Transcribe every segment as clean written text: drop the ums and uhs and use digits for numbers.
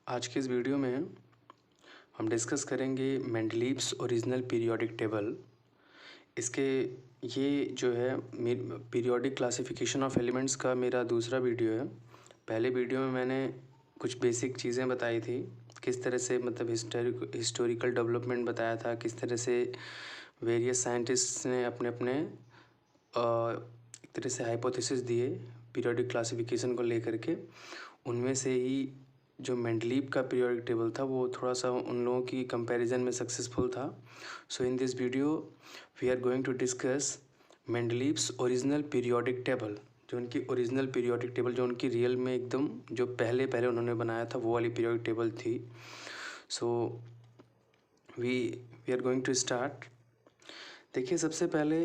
आज के इस वीडियो में हम डिस्कस करेंगे मेंडलीव्स ओरिजिनल पीरियोडिक टेबल। इसके ये जो है पीरियोडिक क्लासिफिकेशन ऑफ एलिमेंट्स का मेरा दूसरा वीडियो है। पहले वीडियो में मैंने कुछ बेसिक चीज़ें बताई थी, किस तरह से मतलब हिस्टोरिकल डेवलपमेंट बताया था, किस तरह से वेरियस साइंटिस्ट्स ने अपने अपने एक तरह से हाइपोथेसिस दिए पीरियोडिक क्लासिफिकेशन को लेकर के। उनमें से ही जो मेंडलीव का पीरियोडिक टेबल था वो थोड़ा सा उन लोगों की कंपैरिजन में सक्सेसफुल था। So in this video we are going to discuss Mendeleev's original periodic table, जो उनकी ओरिजिनल पीरियोडिक टेबल, जो उनकी रियल में एकदम जो पहले उन्होंने बनाया था वो वाली पीरियोडिक टेबल थी। So we are going to start. देखिए, सबसे पहले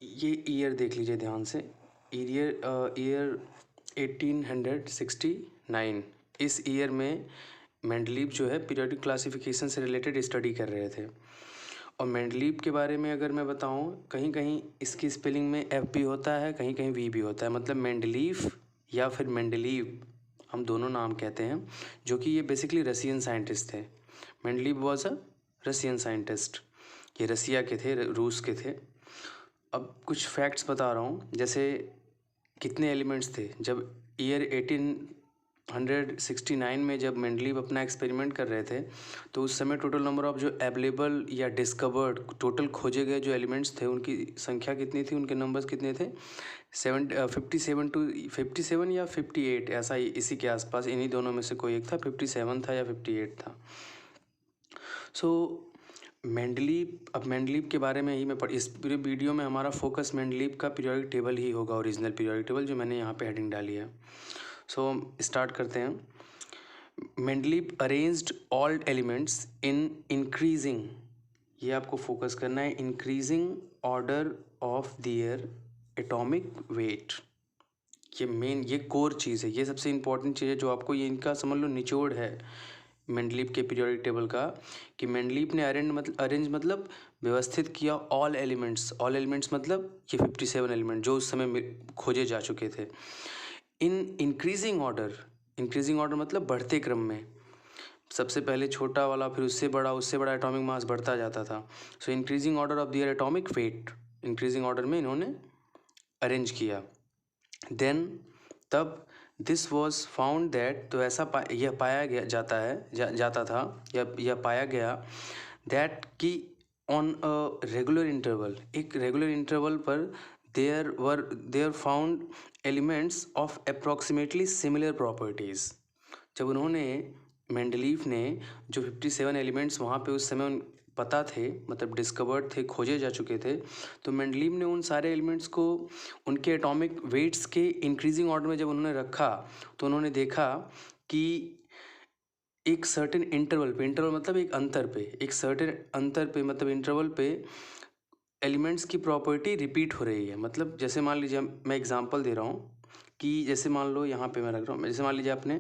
ये ईयर देख लीजिए ध्यान से। ईयर 1869। इस ईयर में मेंडलीव जो है पीरियोडिक क्लासिफिकेशन से रिलेटेड स्टडी कर रहे थे। और मेंडलीव के बारे में अगर मैं बताऊं, कहीं कहीं इसकी स्पेलिंग में एफ भी होता है, कहीं कहीं वी भी होता है। मतलब मेंडलीव या फिर मेंडलीव, हम दोनों नाम कहते हैं, जो कि ये बेसिकली रसियन साइंटिस्ट थे। Mendeleev was a Russian scientist. ये रसिया के थे, रूस के थे। अब कुछ फैक्ट्स बता रहा हूँ, जैसे कितने एलिमेंट्स थे जब ईयर 1869 में जब मेंडलीव अपना एक्सपेरिमेंट कर रहे थे, तो उस समय टोटल नंबर ऑफ जो अवेलेबल या डिस्कवर्ड टोटल खोजे गए जो एलिमेंट्स थे उनकी संख्या कितनी थी, उनके नंबर्स कितने थे? 57 या 58, ऐसा ही इसी के आसपास, इन्हीं दोनों में से कोई एक था। 57 था या 58 था। सो अब मेंडलीव के बारे में ही मैं इस पूरे वीडियो में हमारा फोकस मेंडलीव का पीरियोडिक टेबल ही होगा, ओरिजिनल पीरियोडिक टेबल, जो मैंने यहाँ पे हेडिंग डाली है। सो स्टार्ट करते हैं। Mendeleev arranged all elements in increasing, ये आपको फोकस करना है, increasing order of their atomic weight. ये मेन, ये कोर चीज़ है, ये सबसे इंपॉर्टेंट चीज़ है जो आपको, ये इनका समझ लो निचोड़ है मेंडलीव के पीरियोडिक टेबल का, कि मेंडलीव ने अरेंज मतलब व्यवस्थित किया ऑल एलिमेंट्स मतलब ये 57 एलिमेंट जो उस समय खोजे जा चुके थे, इन इंक्रीजिंग ऑर्डर मतलब बढ़ते क्रम में। सबसे पहले छोटा वाला, फिर उससे बड़ा एटॉमिक मास बढ़ता जाता था। So increasing order of their atomic weight, increasing order में इन्होंने अरेंज किया। देन तब दिस वॉज फाउंड दैट, तो ऐसा यह पाया गया जाता था, यह पाया गया दैट कि ऑन अ रेगुलर इंटरवल, एक रेगुलर इंटरवल पर there found elements of approximately similar properties. जब उन्होंने, मेंडलीव ने जो 57 एलिमेंट्स वहाँ पे उस समय पता थे, मतलब डिस्कवर्ड थे, खोजे जा चुके थे, तो मेंडलीव ने उन सारे एलिमेंट्स को उनके एटॉमिक वेट्स के इंक्रीजिंग ऑर्डर में जब उन्होंने रखा, तो उन्होंने देखा कि एक सर्टेन इंटरवल पे, इंटरवल मतलब एक अंतर पे, एक सर्टेन अंतर पे मतलब इंटरवल पे एलिमेंट्स की प्रॉपर्टी रिपीट हो रही है। मतलब जैसे मान लीजिए, मैं एग्जांपल दे रहा हूँ कि जैसे मान लो यहाँ पे मैं रख रहा हूँ, जैसे मान लीजिए आपने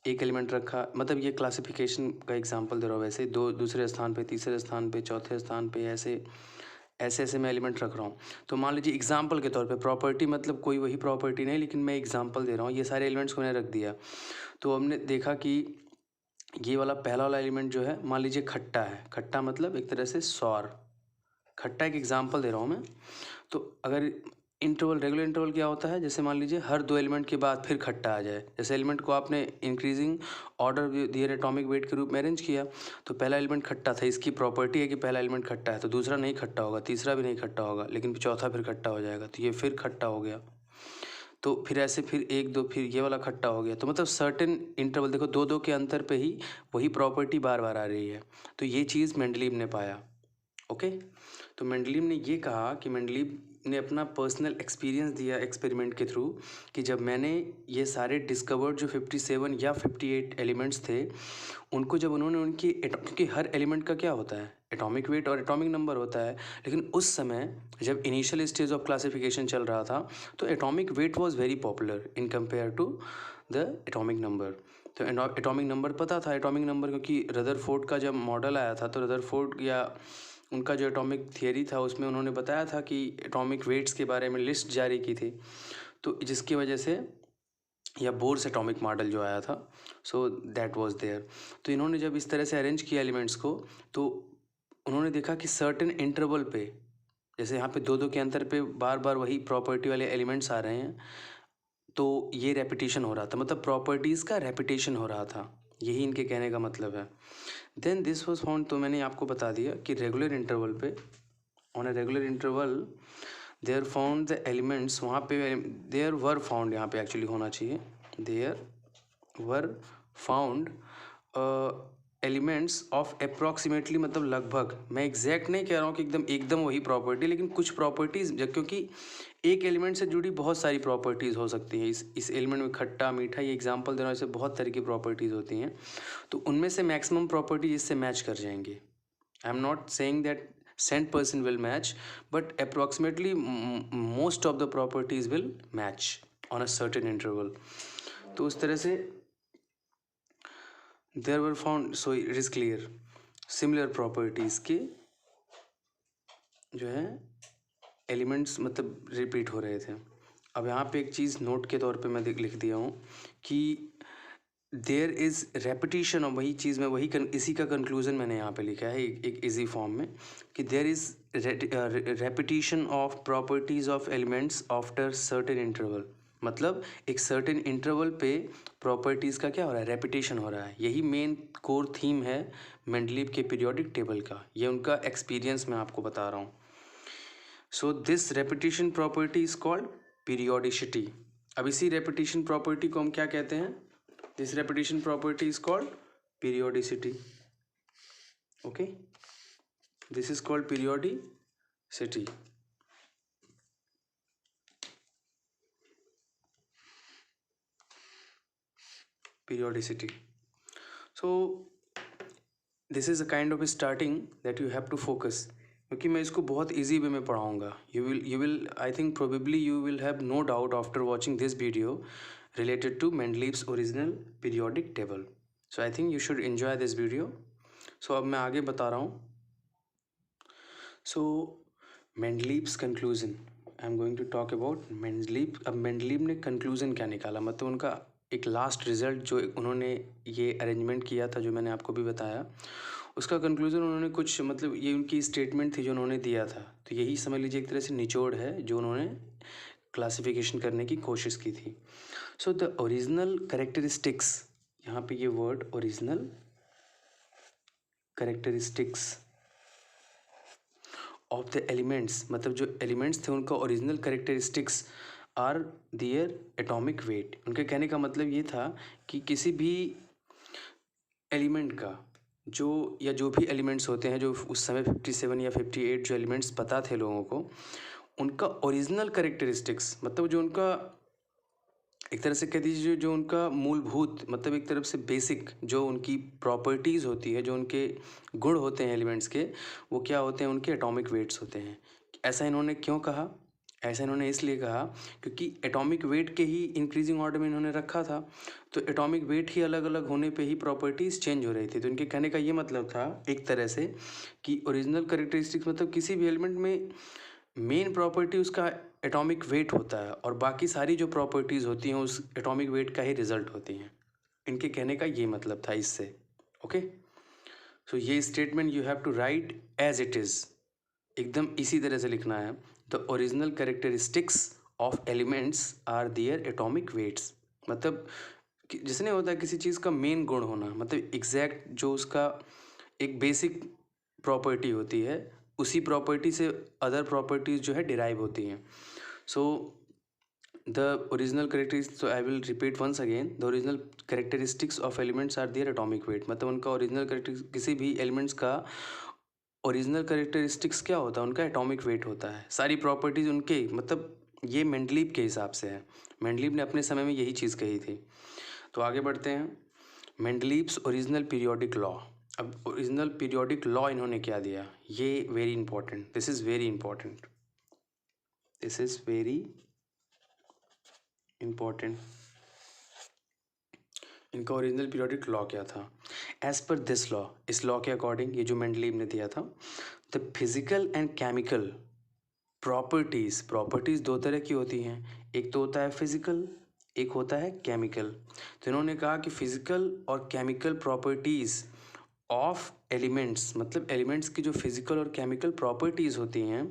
एक एलिमेंट रखा, मतलब ये क्लासिफिकेशन का एग्जांपल दे रहा हूँ, वैसे दूसरे स्थान पे, तीसरे स्थान पे, चौथे स्थान पे, ऐसे मैं एलिमेंट रख रहा हूँ। तो मान लीजिए एग्जांपल के तौर पे, प्रॉपर्टी मतलब कोई वही प्रॉपर्टी नहीं, लेकिन मैं एग्जांपल दे रहा हूँ, ये सारे एलिमेंट्स को मैंने रख दिया। तो हमने देखा कि ये वाला पहला वाला एलिमेंट जो है, मान लीजिए खट्टा है, खट्टा मतलब एक तरह से सौर, खट्टा एक एग्जांपल दे रहा हूँ मैं। तो अगर इंटरवल, रेगुलर इंटरवल क्या होता है, जैसे मान लीजिए हर 2 एलिमेंट के बाद फिर खट्टा आ जाए, जैसे एलिमेंट को आपने increasing order their atomic weight के रूप में अरेंज किया, तो पहला एलिमेंट खट्टा था, इसकी प्रॉपर्टी है कि पहला एलिमेंट खट्टा है, तो दूसरा नहीं खट्टा होगा, तीसरा भी नहीं खट्टा होगा, लेकिन चौथा फिर खट्टा हो जाएगा, तो ये फिर खट्टा हो गया, तो फिर ऐसे फिर 1 2 फिर ये वाला खट्टा हो गया। तो मतलब सर्टेन इंटरवल, देखो 2 2 के अंतर पे ही वही प्रॉपर्टी बार बार आ रही है। तो ये चीज़ मेंडलीव ने पाया। ओके, तो मेंडलीव ने ये कहा कि मेंडलीव ने अपना पर्सनल एक्सपीरियंस दिया एक्सपेरिमेंट के थ्रू, कि जब मैंने ये सारे डिस्कवर्ड जो 57 या 58 एलिमेंट्स थे, उनको जब उन्होंने उनकी क्योंकि हर एलिमेंट का क्या होता है, एटॉमिक वेट और एटॉमिक नंबर होता है, लेकिन उस समय जब इनिशियल स्टेज ऑफ क्लासिफिकेशन चल रहा था, तो atomic weight was very popular in compare to the atomic number. तो एटॉमिक नंबर पता था, एटॉमिक नंबर, क्योंकि रदरफोर्ड का जब मॉडल आया था, तो रदरफोर्ड या उनका जो एटॉमिक थियरी था उसमें उन्होंने बताया था कि एटॉमिक वेट्स के बारे में लिस्ट जारी की थी, तो जिसकी वजह से या बोर्स एटॉमिक मॉडल जो आया था, सो दैट वाज देयर। तो इन्होंने जब इस तरह से अरेंज किया एलिमेंट्स को, तो उन्होंने देखा कि सर्टेन इंटरवल पे, जैसे यहाँ पे दो दो के अंतर पे बार बार वही प्रॉपर्टी वाले एलिमेंट्स आ रहे हैं, तो ये रेपिटेशन हो रहा था, मतलब प्रॉपर्टीज़ का रेपिटेशन हो रहा था, यही इनके कहने का मतलब है। देन दिस वाज फाउंड, तो मैंने आपको बता दिया कि रेगुलर इंटरवल पे, on a regular interval there found the elements, वहाँ पे देयर वर फाउंड, यहाँ पे एक्चुअली होना चाहिए there were found elements of approximately, मतलब लगभग, मैं एग्जैक्ट नहीं कह रहा हूँ कि एकदम एकदम वही प्रॉपर्टी, लेकिन कुछ प्रॉपर्टीज़, क्योंकि एक एलिमेंट से जुड़ी बहुत सारी प्रॉपर्टीज़ हो सकती हैं। इस एलिमेंट में खट्टा मीठा, ये एग्जांपल देना, ऐसे बहुत तरह की प्रॉपर्टीज़ होती हैं, तो उनमें से मैक्सिमम प्रॉपर्टीज इससे मैच कर जाएंगे। I am not saying that 100% will match, but approximately most of the properties will match on a certain interval. तो उस तरह से there were found, so it is clear, similar properties के जो है एलिमेंट्स मतलब रिपीट हो रहे थे। अब यहाँ पे एक चीज़ नोट के तौर पे मैं लिख दिया हूँ कि देयर इज़ रेपिटेशन, और वही चीज़ मैं इसी का कंक्लूजन मैंने यहाँ पे लिखा है एक इजी फॉर्म में, कि there is repetition of properties of elements after certain interval, मतलब एक सर्टेन इंटरवल पे प्रॉपर्टीज़ का क्या हो रहा है, रेपिटेशन हो रहा है। यही मेन कोर थीम है मेंडलीव के पीरियोडिक टेबल का, ये उनका एक्सपीरियंस मैं आपको बता रहा हूँ। So this repetition property is called periodicity. अब इसी रेपिटेशन प्रॉपर्टी को हम क्या कहते हैं, this repetition property is called periodicity. Okay, this is called periodicity. periodicity. So this is a kind of starting that you have to focus, क्योंकि मैं इसको बहुत easy वे में पढ़ाऊँगा। You will I think probably you will have no doubt after watching this video related to Mendeleev's original periodic table. So I think you should enjoy this video. So अब मैं आगे बता रहा हूँ। So Mendeleev's conclusion, I am going to talk about Mendeleev। अब Mendeleev ने conclusion क्या निकाला, मतलब उनका एक लास्ट रिजल्ट जो उन्होंने ये अरेंजमेंट किया था, जो मैंने आपको भी बताया, उसका कंक्लूजन उन्होंने कुछ, मतलब ये उनकी स्टेटमेंट थी जो उन्होंने दिया था, तो यही समझ लीजिए एक तरह से निचोड़ है जो उन्होंने क्लासिफिकेशन करने की कोशिश की थी। सो द ओरिजिनल कैरेक्टरिस्टिक्स, यहाँ पे ये word original characteristics of the elements, मतलब जो एलिमेंट्स थे उनका original characteristics are their atomic weight. उनके कहने का मतलब ये था कि किसी भी एलिमेंट का जो भी एलिमेंट्स होते हैं, जो उस समय 57 या 58 जो एलिमेंट्स पता थे लोगों को, उनका ओरिजिनल कैरेक्टरिस्टिक्स, मतलब जो उनका एक तरह से कह दीजिए जो उनका मूलभूत, मतलब एक तरफ से बेसिक जो उनकी प्रॉपर्टीज़ होती है, जो उनके गुण होते हैं एलिमेंट्स के, वो क्या होते हैं, उनके एटॉमिक वेट्स होते हैं। ऐसा इन्होंने क्यों कहा, ऐसा इन्होंने इसलिए कहा क्योंकि एटॉमिक वेट के ही इंक्रीजिंग ऑर्डर में इन्होंने रखा था, तो एटॉमिक वेट ही अलग अलग होने पे ही प्रॉपर्टीज़ चेंज हो रही थी। तो इनके कहने का ये मतलब था एक तरह से कि ओरिजिनल कैरेक्टरिस्टिक्स, मतलब किसी भी एलिमेंट में मेन प्रॉपर्टी उसका एटॉमिक वेट होता है, और बाकी सारी जो प्रॉपर्टीज़ होती हैं उस एटॉमिक वेट का ही रिजल्ट होती हैं। इनके कहने का ये मतलब था इससे। ओके, सो ये statement you have to write as it is, एकदम इसी तरह से लिखना है। The original characteristics of elements are their atomic weights, मतलब जैसे नहीं होता किसी चीज़ का मेन गुण होना, मतलब एग्जैक्ट जो उसका एक बेसिक प्रॉपर्टी होती है, उसी प्रॉपर्टी से अदर प्रॉपर्टीज़ जो है डिराइव होती हैं। So the original characteristics, so I will repeat once again, the original characteristics of elements are their atomic weight, मतलब उनका ओरिजिनल कैरेक्टरिस्टिक्स, किसी भी एलिमेंट्स का ओरिजिनल कैरेक्टरिस्टिक्स क्या होता है, उनका एटॉमिक वेट होता है। सारी प्रॉपर्टीज़ उनके, मतलब ये मेंडलीव के हिसाब से है, मेंडलीव ने अपने समय में यही चीज़ कही थी। तो आगे बढ़ते हैं, मेंडलीव्स ओरिजिनल पीरियोडिक लॉ। अब ओरिजिनल पीरियोडिक लॉ इन्होंने क्या दिया, ये very important, this is very important, this is very important. इनका ओरिजिनल पीरियोडिक लॉ क्या था, एज पर दिस लॉ, इस लॉ के अकॉर्डिंग, ये जो मेंडलीव ने दिया था, the physical and chemical properties दो तरह की होती हैं, एक तो होता है फिजिकल, एक होता है केमिकल। तो इन्होंने कहा कि फिजिकल और केमिकल प्रॉपर्टीज़ ऑफ एलिमेंट्स, मतलब एलिमेंट्स की जो फिजिकल और केमिकल प्रॉपर्टीज़ होती हैं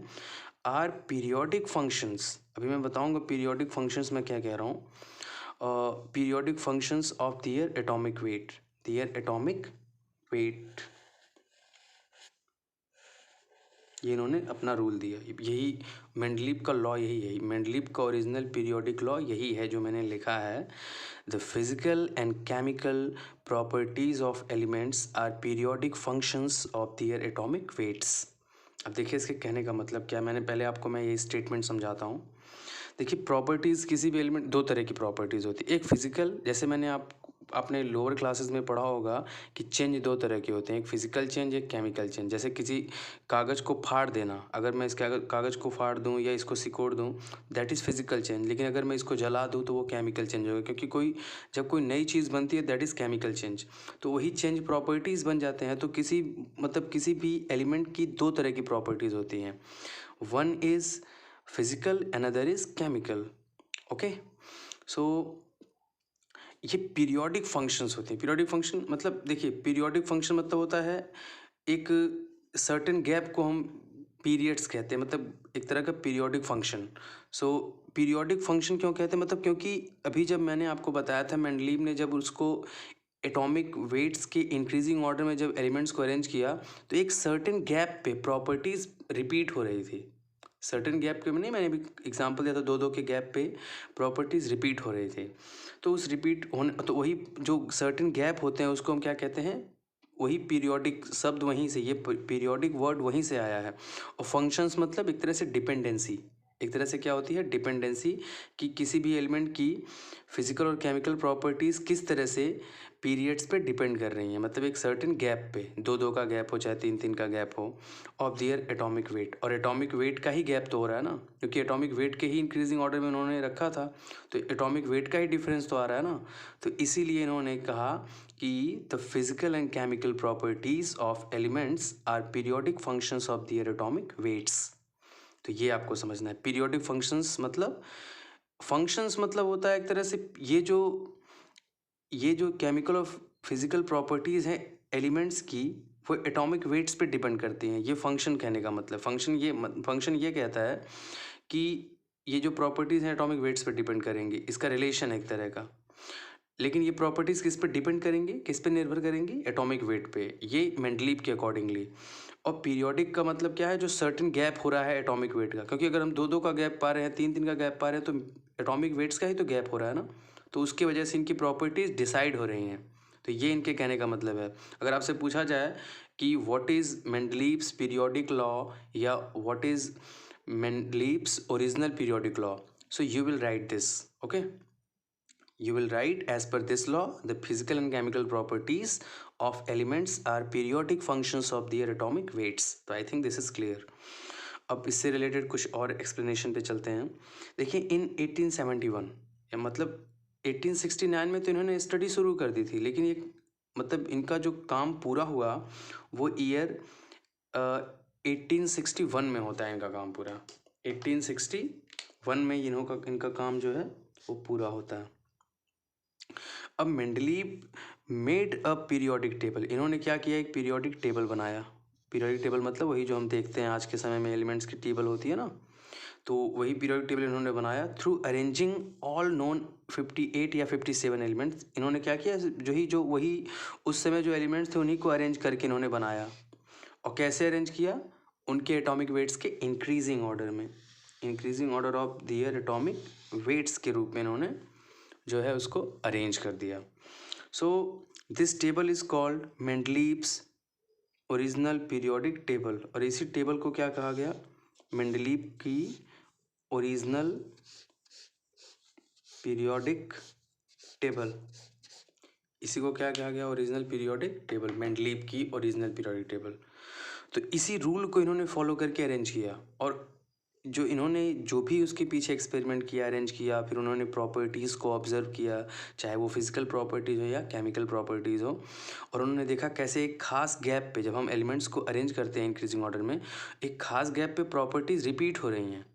आर पीरियोडिक फंक्शंस। अभी मैं बताऊंगा पीरियोडिक फंक्शंस मैं क्या कह रहा हूँ। Periodic functions of their atomic weight, their atomic weight, ये इन्होंने अपना रूल दिया। यही मेंडलीव का लॉ, यही है मेंडलीव का ओरिजिनल पीरियोडिक लॉ, यही है जो मैंने लिखा है। The physical and chemical properties of elements are periodic functions of their atomic weights. अब देखिए इसके कहने का मतलब क्या, मैंने पहले आपको मैं ये स्टेटमेंट समझाता हूँ। देखिए प्रॉपर्टीज़ किसी भी एलिमेंट, दो तरह की प्रॉपर्टीज़ होती है। एक फिजिकल, जैसे मैंने आपने लोअर क्लासेस में पढ़ा होगा कि चेंज दो तरह के होते हैं, एक फिजिकल चेंज, एक केमिकल चेंज। जैसे किसी कागज़ को फाड़ देना, अगर मैं इस कागज़ को फाड़ दूं या इसको सिकोड़ दूं, दैट इज़ फिजिकल चेंज। लेकिन अगर मैं इसको जला दूं तो वो केमिकल चेंज होगा, क्योंकि जब कोई नई चीज़ बनती है दैट इज़ केमिकल चेंज। तो वही चेंज प्रॉपर्टीज़ बन जाते हैं। तो किसी भी एलिमेंट की दो तरह की प्रॉपर्टीज़ होती हैं, one is physical, another is chemical. Okay, so ये पीरियोडिक फंक्शंस होते हैं। पीरियोडिक फंक्शन मतलब, देखिए पीरियोडिक फंक्शन मतलब होता है एक सर्टेन गैप को हम पीरियड्स कहते हैं, मतलब एक तरह का पीरियोडिक फंक्शन। सो पीरियोडिक फंक्शन क्यों कहते हैं, मतलब क्योंकि अभी जब मैंने आपको बताया था मेंडलीव ने जब उसको एटॉमिक वेट्स के इंक्रीजिंग ऑर्डर में जब एलिमेंट्स को अरेंज किया, तो एक सर्टेन गैप पे प्रॉपर्टीज रिपीट हो रही थी। सर्टेन गैप के में नहीं, मैंने भी एग्जांपल दिया था, दो दो के गैप पे प्रॉपर्टीज रिपीट हो रही थी। तो उस रिपीट होने, तो वही जो सर्टेन गैप होते हैं उसको हम क्या कहते हैं, वही पीरियोडिक शब्द वहीं से, ये पीरियोडिक वर्ड वहीं से आया है। और फंक्शंस मतलब एक तरह से डिपेंडेंसी, एक तरह से क्या होती है डिपेंडेंसी, कि किसी भी एलिमेंट की फिजिकल और केमिकल प्रॉपर्टीज़ किस तरह से पीरियड्स पे डिपेंड कर रही हैं, मतलब एक सर्टेन गैप पे, दो दो का गैप हो चाहे तीन तीन का गैप हो, ऑफ दियर एटॉमिक वेट। और एटॉमिक वेट का ही गैप तो हो रहा है ना, क्योंकि एटॉमिक वेट के ही इंक्रीजिंग ऑर्डर में उन्होंने रखा था, तो एटॉमिक वेट का ही डिफरेंस तो आ रहा है ना। तो इसीलिए इन्होंने कहा कि the physical and chemical properties of elements are periodic functions of their atomic weights. तो ये आपको समझना है, पीरियोडिक फंक्शंस मतलब होता है एक तरह से ये जो केमिकल और फिजिकल प्रॉपर्टीज़ हैं एलिमेंट्स की, वो एटॉमिक वेट्स पे डिपेंड करती हैं। ये फंक्शन कहने का मतलब, फंक्शन ये कहता है कि ये जो प्रॉपर्टीज़ हैं एटॉमिक वेट्स पे डिपेंड करेंगी, इसका रिलेशन है एक तरह का। लेकिन ये प्रॉपर्टीज़ किस पे डिपेंड करेंगी, किस पे निर्भर करेंगी, एटॉमिक वेट पे, ये मेंडलीव के अकॉर्डिंगली। और पीरियोडिक का मतलब क्या है, जो सर्टेन गैप हो रहा है एटॉमिक वेट का, क्योंकि अगर हम दो दो का गैप पा रहे हैं, तीन तीन का गैप पा रहे हैं, तो एटॉमिक वेट्स का ही तो गैप हो रहा है ना, तो उसकी वजह से इनकी प्रॉपर्टीज़ डिसाइड हो रही हैं। तो ये इनके कहने का मतलब है। अगर आपसे पूछा जाए कि what is Mendeleev's periodic law या what is Mendeleev's original periodic law, so you will write this. Okay, you will write, as per this law, the physical and chemical properties of elements are periodic functions of their atomic weights. तो I think this is clear. अब इससे related कुछ और explanation पे चलते हैं। देखिए इन 1871 या मतलब 1869 में तो इन्होंने स्टडी शुरू कर दी थी, लेकिन ये मतलब इनका जो काम पूरा हुआ वो ईयर 1861 में होता है इनका काम पूरा। 1861 में इनका काम जो है वो पूरा होता है। अब Mendeleev made a periodic table, इन्होंने क्या किया, एक पीरियोडिक टेबल बनाया। पीरियोडिक टेबल मतलब वही जो हम देखते हैं आज के समय में एलिमेंट्स की टेबल होती है ना, तो वही पीरियोडिक टेबल इन्होंने बनाया थ्रू अरेंजिंग ऑल नोन 58 या 57 एलिमेंट्स। इन्होंने क्या किया, जो वही उस समय जो एलिमेंट्स थे उन्हीं को अरेंज करके इन्होंने बनाया। और कैसे अरेंज किया, उनके एटॉमिक वेट्स के इंक्रीजिंग ऑर्डर में, increasing order of their atomic weights के रूप में इन्होंने जो है उसको अरेंज कर दिया। So this table is called Mendeleev's original periodic table. और इसी टेबल को क्या कहा गया, मेंडलीव की ओरिजिनल पीरियोडिक टेबल, इसी को क्या कहा गया, ओरिजिनल पीरियोडिक टेबल, मेंडलीव की ओरिजिनल पीरियोडिक टेबल। तो इसी रूल को इन्होंने फॉलो करके अरेंज किया, और इन्होंने जो भी उसके पीछे एक्सपेरिमेंट किया, अरेंज किया, फिर उन्होंने प्रॉपर्टीज़ को ऑब्जर्व किया, चाहे वो फिजिकल प्रॉपर्टीज़ हो या केमिकल प्रॉपर्टीज़ हो, और उन्होंने देखा कैसे एक खास गैप पे जब हम एलिमेंट्स को अरेंज करते हैं इंक्रीजिंग ऑर्डर में, एक खास गैप पे प्रॉपर्टीज़ रिपीट हो रही हैं।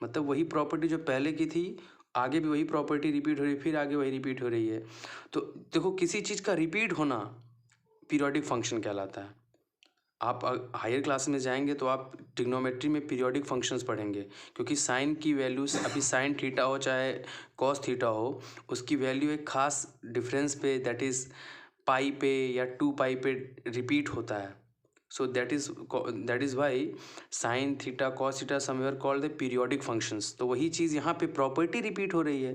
मतलब वही प्रॉपर्टी जो पहले की थी आगे भी वही प्रॉपर्टी रिपीट हो रही है, फिर आगे वही रिपीट हो रही है। तो देखो किसी चीज़ का रिपीट होना पीरियोडिक फंक्शन कहलाता है। आप हायर क्लास में जाएंगे तो आप ट्रिग्नोमेट्री में पीरियोडिक फंक्शंस पढ़ेंगे, क्योंकि साइन की वैल्यूज अभी साइन थीटा हो चाहे कॉस थीटा हो, उसकी वैल्यू एक खास डिफरेंस पे दैट इज़ पाई पे या 2 पाई पे रिपीट होता है। So that is why sine theta cos theta somewhere called the periodic functions. तो वही चीज़ यहाँ पे प्रॉपर्टी रिपीट हो रही है,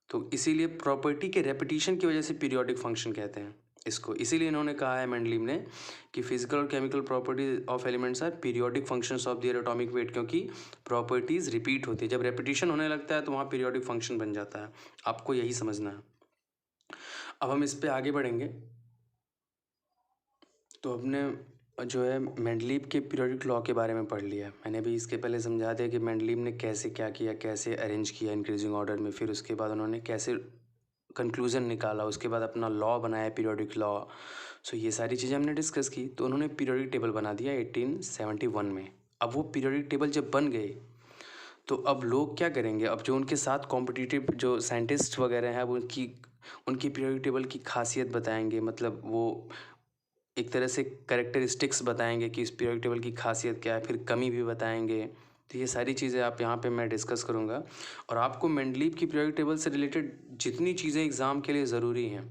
तो इसीलिए प्रॉपर्टी के रेपिटेशन की वजह से पीरियोडिक फंक्शन कहते हैं इसको। इसीलिए इन्होंने कहा है मेंडलीव ने कि फिजिकल और chemical properties of elements are periodic functions of their atomic weight, क्योंकि प्रॉपर्टीज रिपीट होती है। जब रेपिटेशन होने लगता है तो वहाँ पीरियोडिक फंक्शन बन जाता है। आपको यही समझना है। अब हम इस पे आगे बढ़ेंगे। तो हमने जो है मेंडलीव के पीरियोडिक लॉ के बारे में पढ़ लिया। मैंने भी इसके पहले समझा दिया कि मेंडलीव ने कैसे क्या किया, कैसे अरेंज किया इंक्रीजिंग ऑर्डर में, फिर उसके बाद उन्होंने कैसे कंक्लूजन निकाला, उसके बाद अपना लॉ बनाया पीरियोडिक लॉ। सो ये सारी चीज़ें हमने डिस्कस की। तो उन्होंने पीरियोडिक टेबल बना दिया 1871 में। अब वो पीरियोडिक टेबल जब बन गए तो अब लोग क्या करेंगे, अब जो उनके साथ कॉम्पिटिटिव जो साइंटिस्ट वगैरह हैं, अब उनकी पीरियोडिक टेबल की खासियत बताएंगे, मतलब वो एक तरह से कैरेक्टरिस्टिक्स बताएंगे कि इस पीरियोडिक टेबल की खासियत क्या है, फिर कमी भी बताएंगे। तो ये सारी चीज़ें आप यहाँ पे मैं डिस्कस करूँगा। और आपको मेंडलीव की पीरियोडिक टेबल से रिलेटेड जितनी चीज़ें एग्ज़ाम के लिए ज़रूरी हैं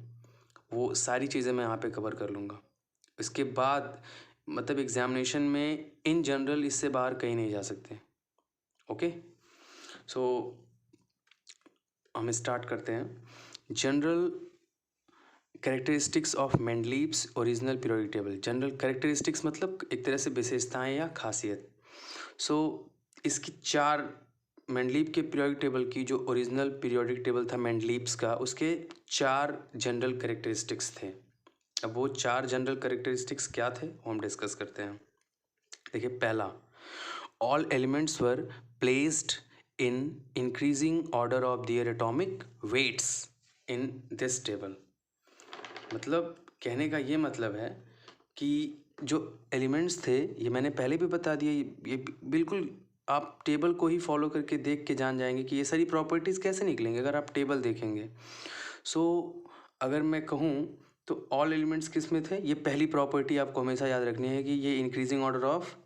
वो सारी चीज़ें मैं यहाँ पे कवर कर लूँगा। इसके बाद मतलब एग्ज़ामिनेशन में इन जनरल इससे बाहर कहीं नहीं जा सकते। ओके, सो हम स्टार्ट करते हैं। General characteristics of Mendeleev's original periodic table. General characteristics मतलब एक तरह से विशेषताएं या खासियत। सो इसकी चार, मेंडलीव के पीरियोडिक टेबल की जो ओरिजिनल पीरियोडिक टेबल था मेंडलीव्स का, उसके 4 जनरल कैरेक्टरिस्टिक्स थे। अब वो 4 जनरल कैरेक्टरिस्टिक्स क्या थे वो हम डिस्कस करते हैं। देखिए पहला, all elements were placed in increasing order of their atomic weights in this table. मतलब कहने का ये मतलब है कि जो एलिमेंट्स थे, ये मैंने पहले भी बता दिया, ये बिल्कुल आप टेबल को ही फॉलो करके देख के जान जाएंगे कि ये सारी प्रॉपर्टीज़ कैसे निकलेंगे अगर आप टेबल देखेंगे। सो अगर मैं कहूँ तो ऑल एलिमेंट्स किस में थे, ये पहली प्रॉपर्टी आपको हमेशा याद रखनी है कि ये increasing order of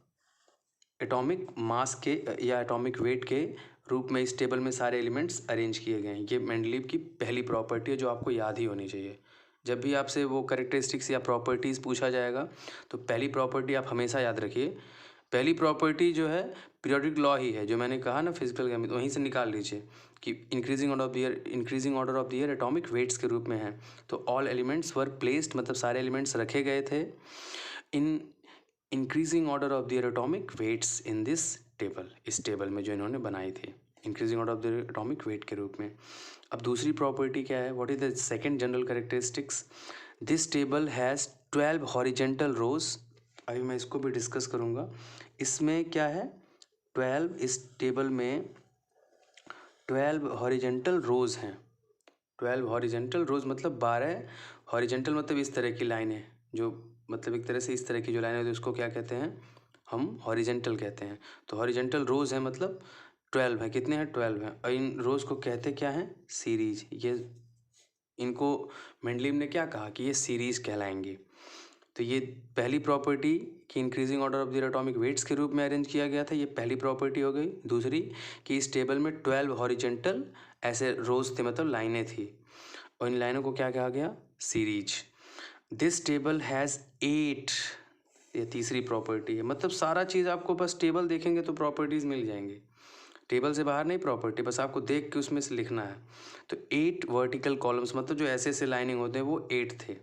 atomic mass के या एटॉमिक वेट के रूप में इस टेबल में सारे एलिमेंट्स अरेंज किए गए हैं। ये मेंडलीव की पहली प्रॉपर्टी है जो आपको याद ही होनी चाहिए। जब भी आपसे वो कैरेक्टरिस्टिक्स या प्रॉपर्टीज़ पूछा जाएगा तो पहली प्रॉपर्टी आप हमेशा याद रखिए। पहली प्रॉपर्टी जो है पीरियोडिक लॉ ही है, जो मैंने कहा ना फिजिकल केमिस्ट्री, वहीं से निकाल लीजिए कि increasing order of their atomic weights के रूप में है। तो ऑल एलिमेंट्स वर प्लेस्ड मतलब सारे एलिमेंट्स रखे गए थे in increasing order of their atomic weights in this table, इस टेबल में जो इन्होंने बनाई थी increasing order of their atomic weight के रूप में। अब दूसरी प्रॉपर्टी क्या है, what is the second general characteristics, this table has 12 horizontal rows. अभी मैं इसको भी डिस्कस करूँगा। इसमें क्या है 12, इस टेबल में 12 हॉरिजेंटल रोज हैं। 12 हॉरिजेंटल रोज मतलब 12 हॉरिजेंटल मतलब इस तरह की लाइनें, जो मतलब एक तरह से इस तरह की जो लाइनें होती है उसको क्या कहते हैं, हम हॉरिजेंटल कहते हैं। तो हॉरिजेंटल रोज है मतलब 12 है। कितने हैं, 12 हैं। और इन रोज को कहते क्या हैं, सीरीज। ये इनको मेंडलीव ने क्या कहा कि ये सीरीज कहलाएंगी। तो ये पहली प्रॉपर्टी कि increasing order of the atomic weights के रूप में अरेंज किया गया था, ये पहली प्रॉपर्टी हो गई। दूसरी कि इस टेबल में 12 हॉरिजेंटल ऐसे रोज थे मतलब लाइनें थी, और इन लाइनों को क्या कहा गया, सीरीज। दिस टेबल हैज़ 8, ये तीसरी प्रॉपर्टी है। मतलब सारा चीज़ आपको बस टेबल देखेंगे तो प्रॉपर्टीज़ मिल जाएंगी, टेबल से बाहर नहीं प्रॉपर्टी, बस आपको देख के उसमें से लिखना है। तो 8 वर्टिकल कॉलम्स मतलब जो ऐसे ऐसे लाइनिंग होते हैं वो 8 थे।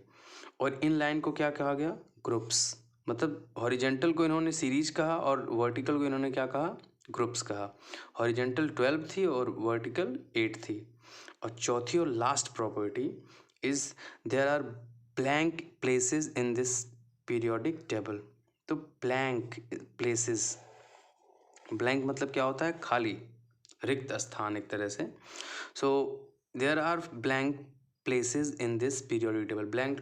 और इन लाइन को क्या कहा गया, ग्रुप्स। मतलब हॉरिजेंटल को इन्होंने सीरीज कहा और वर्टिकल को इन्होंने क्या कहा, ग्रुप्स कहा। हॉरिजेंटल 12 थी और वर्टिकल 8 थी। और चौथी और last property is there are blank places in this periodic table. तो ब्लैंक प्लेसेस, ब्लैंक मतलब क्या होता है, खाली, रिक्त स्थान एक तरह से। So there are blank places in this periodic table. Blank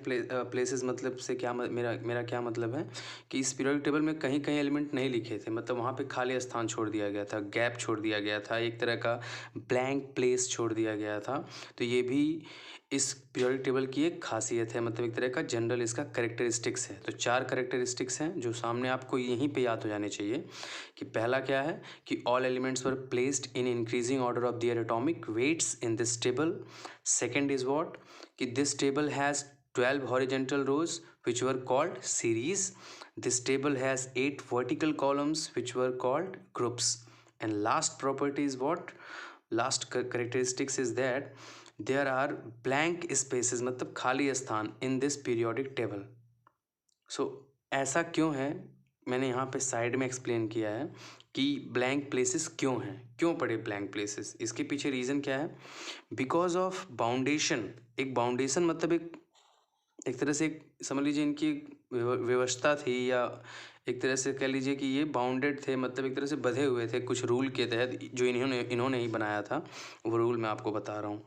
places मतलब से क्या मेरा क्या मतलब है कि इस पीरियोडिक टेबल में कहीं कहीं एलिमेंट नहीं लिखे थे, मतलब वहाँ पे खाली स्थान छोड़ दिया गया था, गैप छोड़ दिया गया था, एक तरह का ब्लैंक प्लेस छोड़ दिया गया था। तो ये भी इस पीरियोडिक टेबल की एक खासियत है, मतलब एक तरह का जनरल इसका कैरेक्टरिस्टिक्स है। तो 4 कैरेक्टरिस्टिक्स हैं जो सामने आपको यहीं पे याद हो जाने चाहिए। कि पहला क्या है कि all elements were placed in increasing order of their atomic weights in this table. Second is what कि this table has 12 horizontal rows which were called series. This table has 8 vertical columns which were called groups. And last property is what? Last characteristics is that there are blank spaces, मतलब खाली स्थान in this periodic table. So ऐसा क्यों है, मैंने यहाँ पे side में एक्सप्लेन किया है कि ब्लैंक प्लेसेस क्यों हैं, क्यों पड़े ब्लैंक प्लेसेस। इसके पीछे रीज़न क्या है? बिकॉज ऑफ बाउंडेशन। एक बाउंडेशन मतलब एक तरह से समझ लीजिए इनकी व्यवस्था थी, या एक तरह से कह लीजिए कि ये बाउंडेड थे, मतलब एक तरह से बंधे हुए थे कुछ रूल के तहत जो इन्होंने ही बनाया था। वो रूल मैं आपको बता रहा हूँ।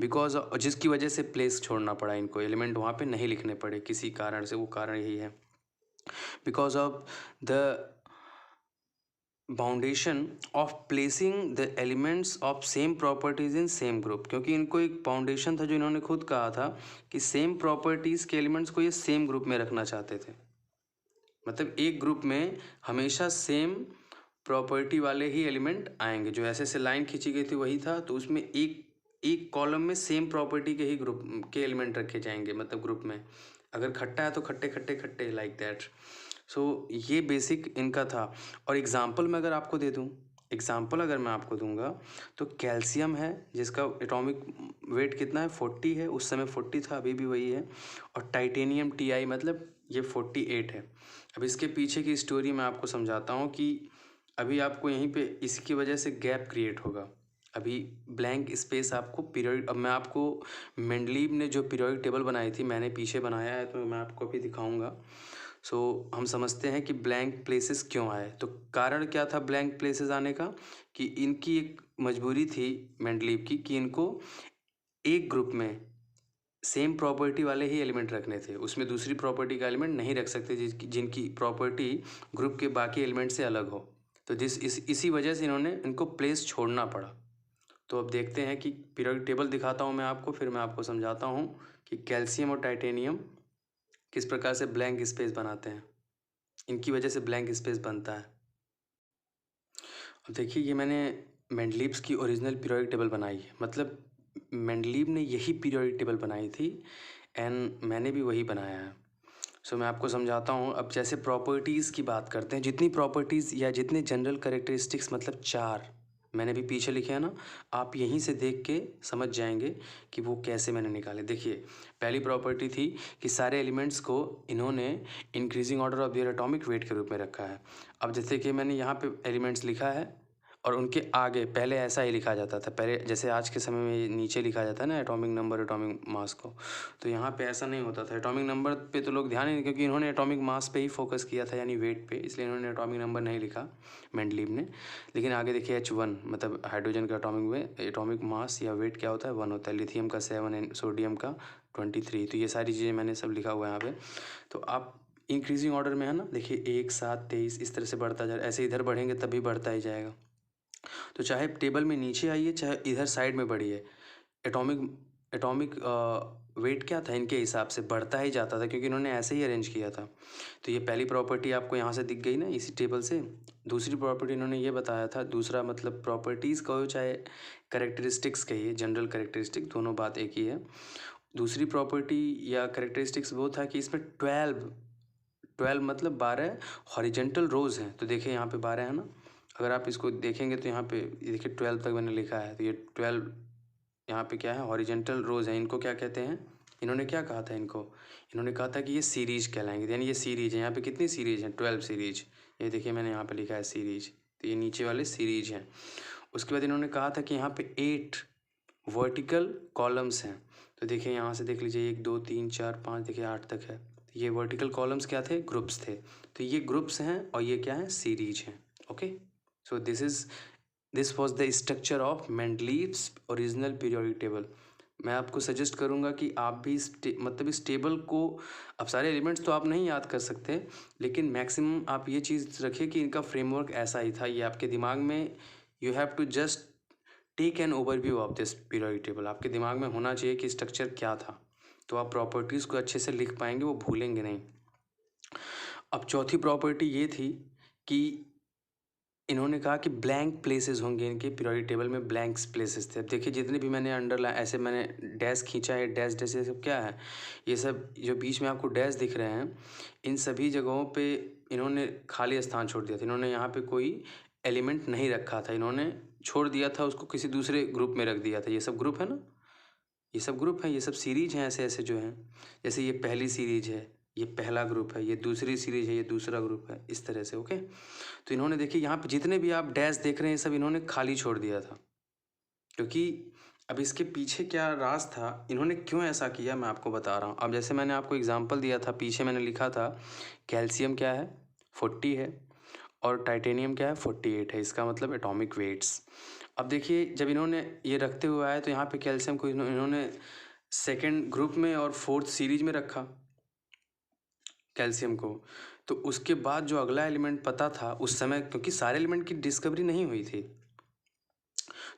बिकॉज जिसकी वजह से प्लेस छोड़ना पड़ा इनको, एलिमेंट वहाँ पे नहीं लिखने पड़े किसी कारण से। वो कारण यही है, because of the boundation of placing the elements of same properties in same group. क्योंकि इनको एक बाउंडेशन था जो इन्होंने खुद कहा था कि सेम प्रॉपर्टीज़ के एलिमेंट्स को ये सेम ग्रुप में रखना चाहते थे। मतलब एक ग्रुप में हमेशा सेम प्रॉपर्टी वाले ही एलिमेंट आएंगे। जो ऐसे लाइन खींची गई थी वही था, तो उसमें एक कॉलम में सेम प्रॉपर्टी के ही ग्रुप के एलिमेंट रखे जाएंगे, मतलब ग्रुप में। अगर खट्टा है तो खट्टे खट्टे खट्टे, लाइक दैट। सो ये बेसिक इनका था। और एग्जाम्पल में अगर आपको दे दूँ, एग्जाम्पल अगर मैं आपको दूंगा तो कैल्शियम है जिसका एटॉमिक वेट कितना है, 40 है। उस समय 40 था, अभी भी वही है। और टाइटेनियम Ti मतलब ये 48 है। अब इसके पीछे की स्टोरी मैं आपको समझाता हूँ कि अभी आपको यहीं पे इसकी वजह से गैप क्रिएट होगा। अभी ब्लैंक स्पेस आपको पीरियड, अब मैं आपको मेंडलीव ने जो पीरियोडिक टेबल बनाई थी, मैंने पीछे बनाया है तो मैं आपको अभी दिखाऊंगा। सो हम समझते हैं कि ब्लैंक प्लेसेस क्यों आए। तो कारण क्या था ब्लैंक प्लेसेस आने का, कि इनकी एक मजबूरी थी मेंडलीव की कि इनको एक ग्रुप में सेम प्रॉपर्टी वाले ही एलिमेंट रखने थे। उसमें दूसरी प्रॉपर्टी का एलिमेंट नहीं रख सकते जिनकी प्रॉपर्टी ग्रुप के बाकी एलिमेंट से अलग हो। तो इसी वजह से इनको प्लेस छोड़ना पड़ा। तो अब देखते हैं कि पीरियोडिक टेबल दिखाता हूँ मैं आपको, फिर मैं आपको समझाता हूँ कि कैल्शियम और टाइटेनियम किस प्रकार से ब्लैंक स्पेस बनाते हैं, इनकी वजह से ब्लैंक स्पेस बनता है। अब देखिए ये मैंने मेंडलीव्स की ओरिजिनल पीरियोडिक टेबल बनाई है, मतलब मेंडलीव ने यही पीरियोडिक टेबल बनाई थी एंड मैंने भी वही बनाया है। सो मैं आपको समझाता हूँ। अब जैसे प्रॉपर्टीज़ की बात करते हैं, जितनी प्रॉपर्टीज़ या जितने जनरल कैरेक्टरिस्टिक्स, मतलब 4 मैंने भी पीछे लिखे हैं ना, आप यहीं से देख के समझ जाएंगे कि वो कैसे मैंने निकाले। देखिए पहली प्रॉपर्टी थी कि सारे एलिमेंट्स को इन्होंने increasing order of their atomic weight के रूप में रखा है। अब जैसे कि मैंने यहाँ पे एलिमेंट्स लिखा है और उनके आगे पहले ऐसा ही लिखा जाता था, पहले जैसे आज के समय में नीचे लिखा जाता है ना एटॉमिक नंबर एटॉमिक मास को, तो यहाँ पे ऐसा नहीं होता था। एटॉमिक नंबर पे तो लोग ध्यान ही नहीं, क्योंकि इन्होंने एटॉमिक मास पे ही फोकस किया था, यानी वेट पे, इसलिए इन्होंने एटॉमिक नंबर नहीं लिखा मेंडलीव ने। लेकिन आगे देखिए H1 मतलब हाइड्रोजन का एटॉमिक मास या वेट क्या होता है, 1 होता है। लिथियम का 7 एंड सोडियम का 23। तो ये सारी चीज़ें मैंने सब लिखा हुआ है यहाँ पे। तो आप इंक्रीजिंग ऑर्डर में है ना, देखिए 1 7 23 इस तरह से बढ़ता जा रहा है। ऐसे इधर बढ़ेंगे तभी बढ़ता ही जाएगा। तो चाहे टेबल में नीचे आइए चाहे इधर साइड में बढ़िए, एटॉमिक वेट क्या था इनके हिसाब से बढ़ता ही जाता था, क्योंकि इन्होंने ऐसे ही अरेंज किया था। तो ये पहली प्रॉपर्टी आपको यहाँ से दिख गई ना इसी टेबल से। दूसरी प्रॉपर्टी इन्होंने ये बताया था, दूसरा मतलब प्रॉपर्टीज़ कहो चाहे कैरेक्टरिस्टिक्स कहिए, जनरल कैरेक्टरिस्टिक दोनों बात एक ही है। दूसरी प्रॉपर्टी या कैरेक्टरिस्टिक्स वो था कि इसमें 12 मतलब 12 हॉरिजेंटल रोज हैं। तो देखिए यहाँ पे 12 है ना, अगर आप इसको देखेंगे तो यहाँ पे ये देखिए 12 तक मैंने लिखा है। तो ये 12 यहाँ पे क्या है, हॉरिजेंटल रोज है। इनको क्या कहते हैं, इन्होंने क्या कहा था इन्होंने कहा था कि ये सीरीज कहलाएंगे, यानी ये सीरीज है। यहाँ पे कितनी सीरीज हैं, 12 सीरीज। ये देखिए मैंने यहाँ पे लिखा है सीरीज, तो ये नीचे वाले सीरीज हैं। उसके बाद इन्होंने कहा था कि यहाँ पे 8 वर्टिकल कॉलम्स हैं। तो देखिए यहाँ से देख लीजिए 1 2 3 4 5, देखिए 8 तक है। तो ये वर्टिकल कॉलम्स क्या थे, ग्रुप्स थे। तो ये ग्रुप्स हैं और ये क्या है, सीरीज हैं। Okay, so this was the structure of Mendeleev's original periodic table. मैं आपको सजेस्ट करूँगा कि आप भी मतलब इस टेबल को, अब सारे एलिमेंट्स तो आप नहीं याद कर सकते, लेकिन मैक्सिमम आप ये चीज़ रखिए कि इनका फ्रेमवर्क ऐसा ही था, ये आपके दिमाग में, you have to just take an overview of this periodic table, आपके दिमाग में होना चाहिए कि स्ट्रक्चर क्या था, तो आप प्रॉपर्टीज़ को अच्छे से लिख पाएंगे, वो भूलेंगे नहीं। अब चौथी प्रॉपर्टी ये थी कि इन्होंने कहा कि ब्लैंक प्लेसेस होंगे, इनके पीरियोडिक टेबल में ब्लैंक्स प्लेसेस थे। अब देखिए जितने भी मैंने अंडरलाइन, ऐसे मैंने डैश खींचा है, डैश डैश, ये सब क्या है, ये सब जो बीच में आपको डैश दिख रहे हैं, इन सभी जगहों पे इन्होंने खाली स्थान छोड़ दिया था। इन्होंने यहाँ पे कोई एलिमेंट नहीं रखा था, इन्होंने छोड़ दिया था, उसको किसी दूसरे ग्रुप में रख दिया था। ये सब ग्रुप है ना, ये सब ग्रुप है, ये सब सीरीज हैं ऐसे ऐसे जो हैं, जैसे ये पहली सीरीज है, ये पहला ग्रुप है, ये दूसरी सीरीज है, ये दूसरा ग्रुप है, इस तरह से। ओके, तो इन्होंने देखिए यहाँ पे जितने भी आप डैश देख रहे हैं, सब इन्होंने खाली छोड़ दिया था, क्योंकि अब इसके पीछे क्या राज था, इन्होंने क्यों ऐसा किया, मैं आपको बता रहा हूँ। अब जैसे मैंने आपको एग्जांपल दिया था, पीछे मैंने लिखा था कैल्शियम क्या है 40 है और टाइटेनियम क्या है 48 है, इसका मतलब एटॉमिक वेट्स। अब देखिए जब इन्होंने ये रखते हुए आए, तो यहाँ पे कैल्शियम को इन्होंने सेकेंड ग्रुप में और फोर्थ सीरीज में रखा कैल्शियम को। तो उसके बाद जो अगला एलिमेंट पता था उस समय, क्योंकि सारे एलिमेंट की डिस्कवरी नहीं हुई थी,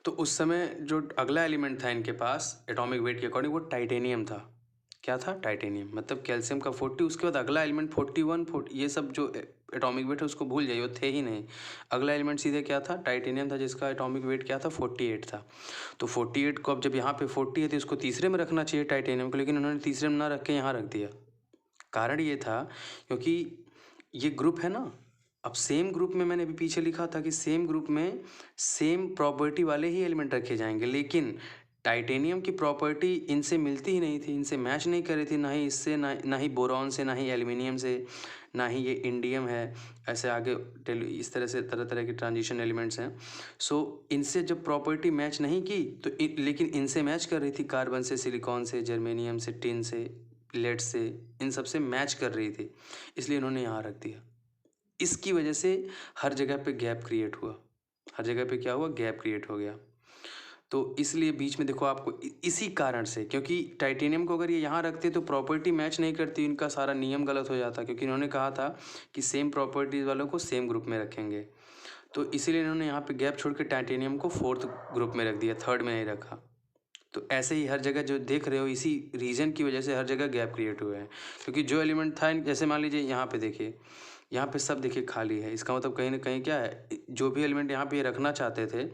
तो उस समय जो अगला एलिमेंट था इनके पास एटॉमिक वेट के अकॉर्डिंग, वो टाइटेनियम था। क्या था? टाइटेनियम। मतलब कैल्शियम का 40, उसके बाद अगला एलिमेंट 41, 40, ये सब जो एटॉमिक वेट है उसको भूल जाइए, वो थे ही नहीं। अगला एलिमेंट सीधे क्या था? टाइटेनियम था, जिसका एटॉमिक वेट क्या था? 48 था। तो 48 को अब जब यहाँ पे 40 है तो इसको तीसरे में रखना चाहिए टाइटेनियम को, लेकिन उन्होंने तीसरे में ना रख के यहाँ रख दिया। कारण ये था क्योंकि ये ग्रुप है ना, अब सेम ग्रुप में मैंने अभी पीछे लिखा था कि सेम ग्रुप में सेम प्रॉपर्टी वाले ही एलिमेंट रखे जाएंगे, लेकिन टाइटेनियम की प्रॉपर्टी इनसे मिलती ही नहीं थी, इनसे मैच नहीं कर रही थी, ना ही इससे, ना ही बोरॉन से, ना ही एल्युमिनियम से, ना ही ये इंडियम है, ऐसे आगे इस तरह से तरह तरह के ट्रांजिशन एलिमेंट्स हैं। सो इनसे जब प्रॉपर्टी मैच नहीं की तो लेकिन इनसे मैच कर रही थी, कार्बन से, सिलिकॉन से, जर्मेनियम से, टिन से, लेड से, इन सब से मैच कर रही थी, इसलिए इन्होंने यहाँ रख दिया। इसकी वजह से हर जगह पे गैप क्रिएट हुआ, हर जगह पे क्या हुआ? गैप क्रिएट हो गया। तो इसलिए बीच में देखो आपको इसी कारण से, क्योंकि टाइटेनियम को अगर ये यहाँ रखते तो प्रॉपर्टी मैच नहीं करती, इनका सारा नियम गलत हो जाता, क्योंकि इन्होंने कहा था कि सेम प्रॉपर्टीज़ वालों को सेम ग्रुप में रखेंगे। तो इसीलिए इन्होंने यहाँ पे गैप छोड़ के टाइटेनियम को फोर्थ ग्रुप में रख दिया, थर्ड में नहीं रखा। तो ऐसे ही हर जगह जो देख रहे हो, इसी रीजन की वजह से हर जगह गैप क्रिएट हुए हैं, क्योंकि जो एलिमेंट था, जैसे मान लीजिए यहाँ पे देखिए, यहाँ पे सब देखिए खाली है, इसका मतलब कहीं ना कहीं क्या है, जो भी एलिमेंट यहाँ पे रखना चाहते थे,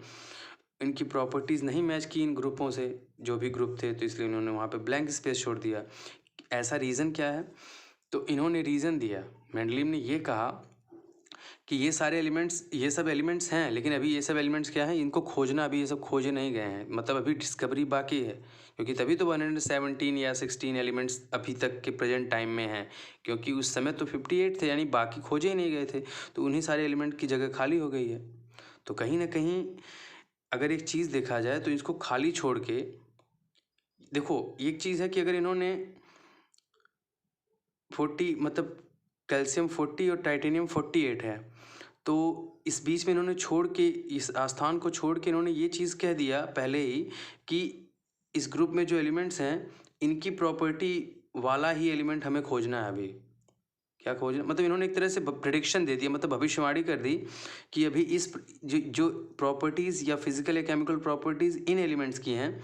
इनकी प्रॉपर्टीज़ नहीं मैच की इन ग्रुपों से, जो भी ग्रुप थे, तो इसलिए उन्होंने वहाँ पे ब्लैंक स्पेस छोड़ दिया। ऐसा रीज़न क्या है? तो इन्होंने रीज़न दिया, मेंडलीव ने ये कहा कि ये सारे एलिमेंट्स, ये सब एलिमेंट्स हैं, लेकिन अभी ये सब एलिमेंट्स क्या हैं, इनको खोजना, अभी ये सब खोजे नहीं गए हैं, मतलब अभी डिस्कवरी बाकी है, क्योंकि तभी तो 117 या 16 एलिमेंट्स अभी तक के प्रेजेंट टाइम में हैं, क्योंकि उस समय तो 58 थे, यानी बाकी खोजे ही नहीं गए थे, तो उन्हीं सारे एलिमेंट की जगह खाली हो गई है। तो कहीं ना कहीं अगर एक चीज़ देखा जाए तो इसको खाली छोड़ के देखो, एक चीज़ है कि अगर इन्होंने 40, मतलब कैल्शियम 40 और टाइटेनियम 48 है, तो इस बीच में इन्होंने छोड़ के, इस आस्थान को छोड़ के इन्होंने ये चीज़ कह दिया पहले ही कि इस ग्रुप में जो एलिमेंट्स हैं, इनकी प्रॉपर्टी वाला ही एलिमेंट हमें खोजना है अभी। क्या खोजना? मतलब इन्होंने एक तरह से प्रेडिक्शन दे दिया, मतलब भविष्यवाणी कर दी कि अभी इस जो प्रॉपर्टीज़ या फिजिकल या केमिकल प्रॉपर्टीज़ इन एलिमेंट्स की हैं,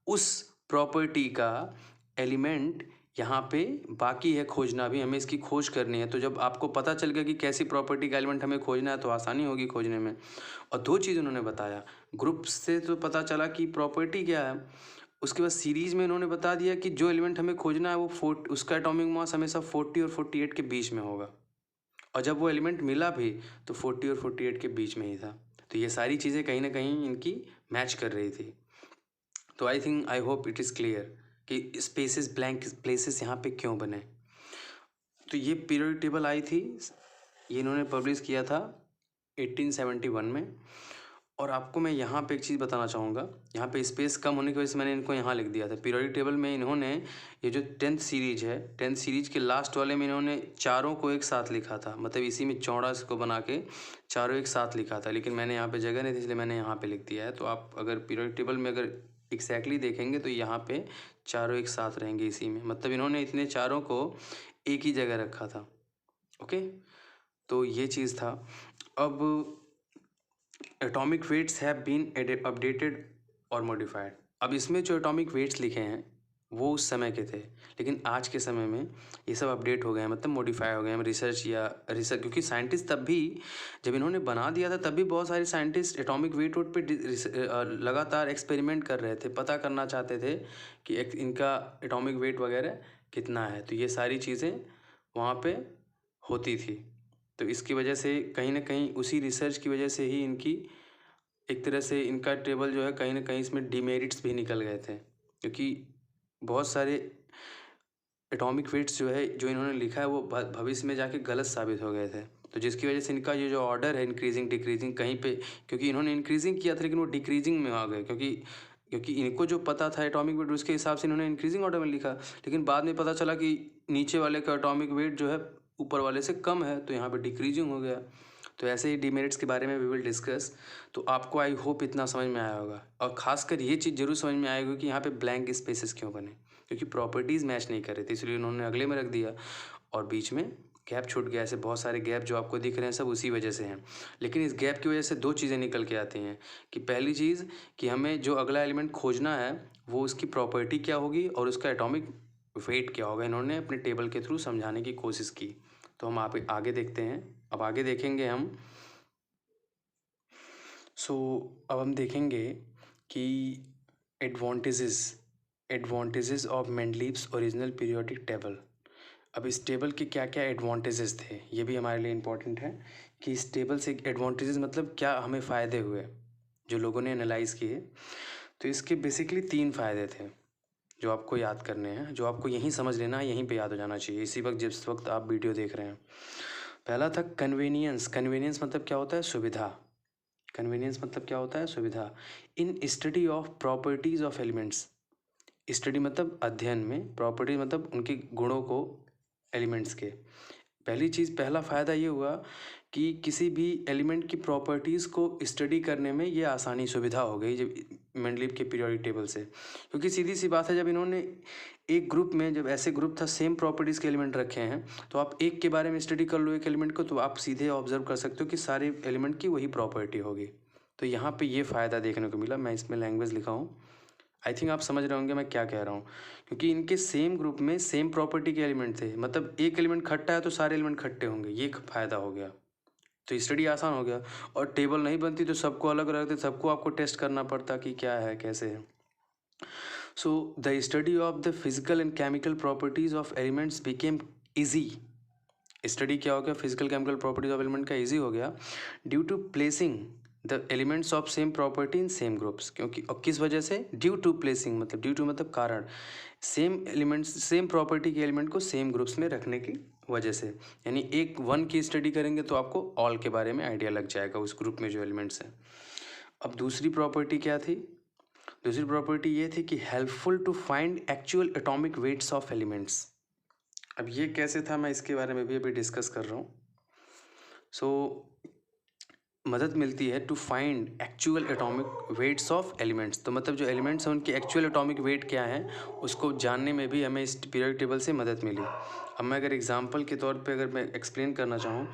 उस प्रॉपर्टी का एलिमेंट यहाँ पे बाकी है खोजना, भी हमें इसकी खोज करनी है। तो जब आपको पता चल गया कि कैसी प्रॉपर्टी का एलिमेंट हमें खोजना है, तो आसानी होगी खोजने में। और दो चीज़ उन्होंने बताया, ग्रुप से तो पता चला कि प्रॉपर्टी क्या है, उसके बाद सीरीज में इन्होंने बता दिया कि जो एलिमेंट हमें खोजना है वो उसका एटॉमिक मास हमेशा 40 और 48 के बीच में होगा, और जब वो एलिमेंट मिला भी तो 40 और 48 के बीच में ही था। तो ये सारी चीज़ें कहीं ना कहीं इनकी मैच कर रही थी। तो I hope it is clear कि स्पेसेस, ब्लैंक प्लेसेस यहाँ पे क्यों बने। तो ये पीरियोडिक टेबल आई थी, ये इन्होंने पब्लिश किया था 1871 में। और आपको मैं यहाँ पे एक चीज़ बताना चाहूँगा, यहाँ पे स्पेस कम होने की वजह से मैंने इनको यहाँ लिख दिया था। पीरियोडिक टेबल में इन्होंने ये जो 10th सीरीज है, 10th सीरीज के लास्ट वाले में इन्होंने चारों को एक साथ लिखा था, मतलब इसी में चौड़ा इसको बना के चारों एक साथ लिखा था, लेकिन मैंने यहाँ पे जगह नहीं थी, इसलिए मैंने यहाँ पे लिख दिया है। तो आप अगर पीरियोडिक टेबल में अगर एग्जैक्टली देखेंगे तो यहाँ पे चारों एक साथ रहेंगे इसी में, मतलब इन्होंने इतने चारों को एक ही जगह रखा था। ओके, तो ये चीज़ था। अब atomic weights have been updated और मॉडिफाइड। अब इसमें जो एटॉमिक वेट्स लिखे हैं वो उस समय के थे, लेकिन आज के समय में ये सब अपडेट हो गए हैं, मतलब मॉडिफाई हो गए हैं रिसर्च, क्योंकि साइंटिस्ट तब भी जब इन्होंने बना दिया था तब भी बहुत सारे साइंटिस्ट एटॉमिक वेट पे लगातार एक्सपेरिमेंट कर रहे थे, पता करना चाहते थे कि इनका एटॉमिक वेट वगैरह कितना है। तो ये सारी चीज़ें वहाँ पे होती थी। तो इसकी वजह से कहीं ना कहीं उसी रिसर्च की वजह से ही इनकी एक तरह से इनका टेबल जो है कहीं ना कहीं इसमें डिमेरिट्स भी निकल गए थे, क्योंकि बहुत सारे एटॉमिक वेट्स जो है जो इन्होंने लिखा है वो भविष्य में जाके गलत साबित हो गए थे। तो जिसकी वजह से इनका ये जो ऑर्डर है इंक्रीजिंग डिक्रीजिंग कहीं पे, क्योंकि इन्होंने इंक्रीजिंग किया था लेकिन वो डिक्रीजिंग में आ गए, क्योंकि इनको जो पता था एटॉमिक वेट उसके हिसाब से इन्होंने इंक्रीजिंग ऑर्डर में लिखा, लेकिन बाद में पता चला कि नीचे वाले का एटॉमिक वेट जो है ऊपर वाले से कम है, तो यहाँ पे डिक्रीजिंग हो गया। तो ऐसे ही डिमेरिट्स के बारे में वी विल डिस्कस। तो आपको आई होप इतना समझ में आया होगा, और ख़ासकर ये चीज़ जरूर समझ में आएगी कि यहाँ पे ब्लैंक स्पेसेस क्यों बने, क्योंकि प्रॉपर्टीज़ मैच नहीं कर रही थी, इसलिए उन्होंने अगले में रख दिया और बीच में गैप छूट गया। ऐसे बहुत सारे गैप जो आपको दिख रहे हैं सब उसी वजह से हैं। लेकिन इस गैप की वजह से दो चीज़ें निकल के आती हैं कि पहली चीज़ कि हमें जो अगला एलिमेंट खोजना है वो उसकी प्रॉपर्टी क्या होगी और उसका एटॉमिक वेट क्या होगा, इन्होंने अपने टेबल के थ्रू समझाने की कोशिश की। तो हम आप आगे देखते हैं। अब आगे देखेंगे हम। अब हम देखेंगे कि advantages of Mendeleev's original periodic table. अब इस टेबल के क्या क्या एडवांटेजेस थे ये भी हमारे लिए इम्पोर्टेंट है कि इस टेबल से एडवांटेजेस मतलब क्या हमें फ़ायदे हुए जो लोगों ने एनालाइज़ किए। तो इसके बेसिकली 3 फ़ायदे थे जो आपको याद करने हैं, जो आपको यहीं समझ लेना है, यहीं पे याद हो जाना चाहिए इसी वक्त जिस वक्त आप वीडियो देख रहे हैं। पहला था कन्वीनियंस मतलब क्या होता है, सुविधा। कन्वीनियंस मतलब क्या होता है, सुविधा। In study of properties of elements, study मतलब अध्ययन में, प्रॉपर्टी मतलब उनके गुणों को एलिमेंट्स के। पहला फ़ायदा ये हुआ कि किसी भी एलिमेंट की प्रॉपर्टीज़ को स्टडी करने में ये आसानी सुविधा हो गई जब मेंडलीव के पीरियोडिक टेबल से, क्योंकि सीधी सी बात है जब इन्होंने एक ग्रुप में जब ऐसे ग्रुप था सेम प्रॉपर्टीज़ के एलिमेंट रखे हैं तो आप एक के बारे में स्टडी कर लो एक एलिमेंट को तो आप सीधे ऑब्जर्व कर सकते हो कि सारे एलिमेंट की वही प्रॉपर्टी होगी। तो यहाँ पे ये फ़ायदा देखने को मिला। मैं इसमें लैंग्वेज लिखा हूँ, आई थिंक आप समझ रहे होंगे मैं क्या कह रहा हूँ, क्योंकि इनके सेम ग्रुप में सेम प्रॉपर्टी के एलिमेंट थे, मतलब एक एलिमेंट खट्टा है तो सारे एलिमेंट खट्टे होंगे, ये फ़ायदा हो गया। तो स्टडी आसान हो गया, और टेबल नहीं बनती तो सबको अलग रखते, सबको आपको टेस्ट करना पड़ता कि क्या है कैसे है। So the study of the physical and chemical properties of elements became easy. Study क्या हो गया, physical chemical properties of element का ईजी हो गया due to placing the elements of same property in same groups. क्योंकि और किस वजह से, ड्यू टू प्लेसिंग मतलब ड्यू टू मतलब कारण, सेम एलिमेंट्स सेम प्रॉपर्टी के एलिमेंट को सेम ग्रुप्स में रखने की वजह से। यानी एक वन की स्टडी करेंगे तो आपको ऑल के बारे में आइडिया लग जाएगा उस ग्रुप में जो एलिमेंट्स हैं। अब दूसरी प्रॉपर्टी क्या थी, दूसरी प्रॉपर्टी ये थी कि helpful to find actual atomic weights of elements. अब ये कैसे था मैं इसके बारे में भी अभी डिस्कस कर रहा हूँ। मदद मिलती है to find actual atomic weights of elements. तो मतलब जो एलिमेंट्स हैं उनके एक्चुअल एटॉमिक वेट क्या है उसको जानने में भी हमें इस पीरियोडिक टेबल से मदद मिली। अब मैं अगर एग्जांपल के तौर पे अगर मैं एक्सप्लेन करना चाहूँ,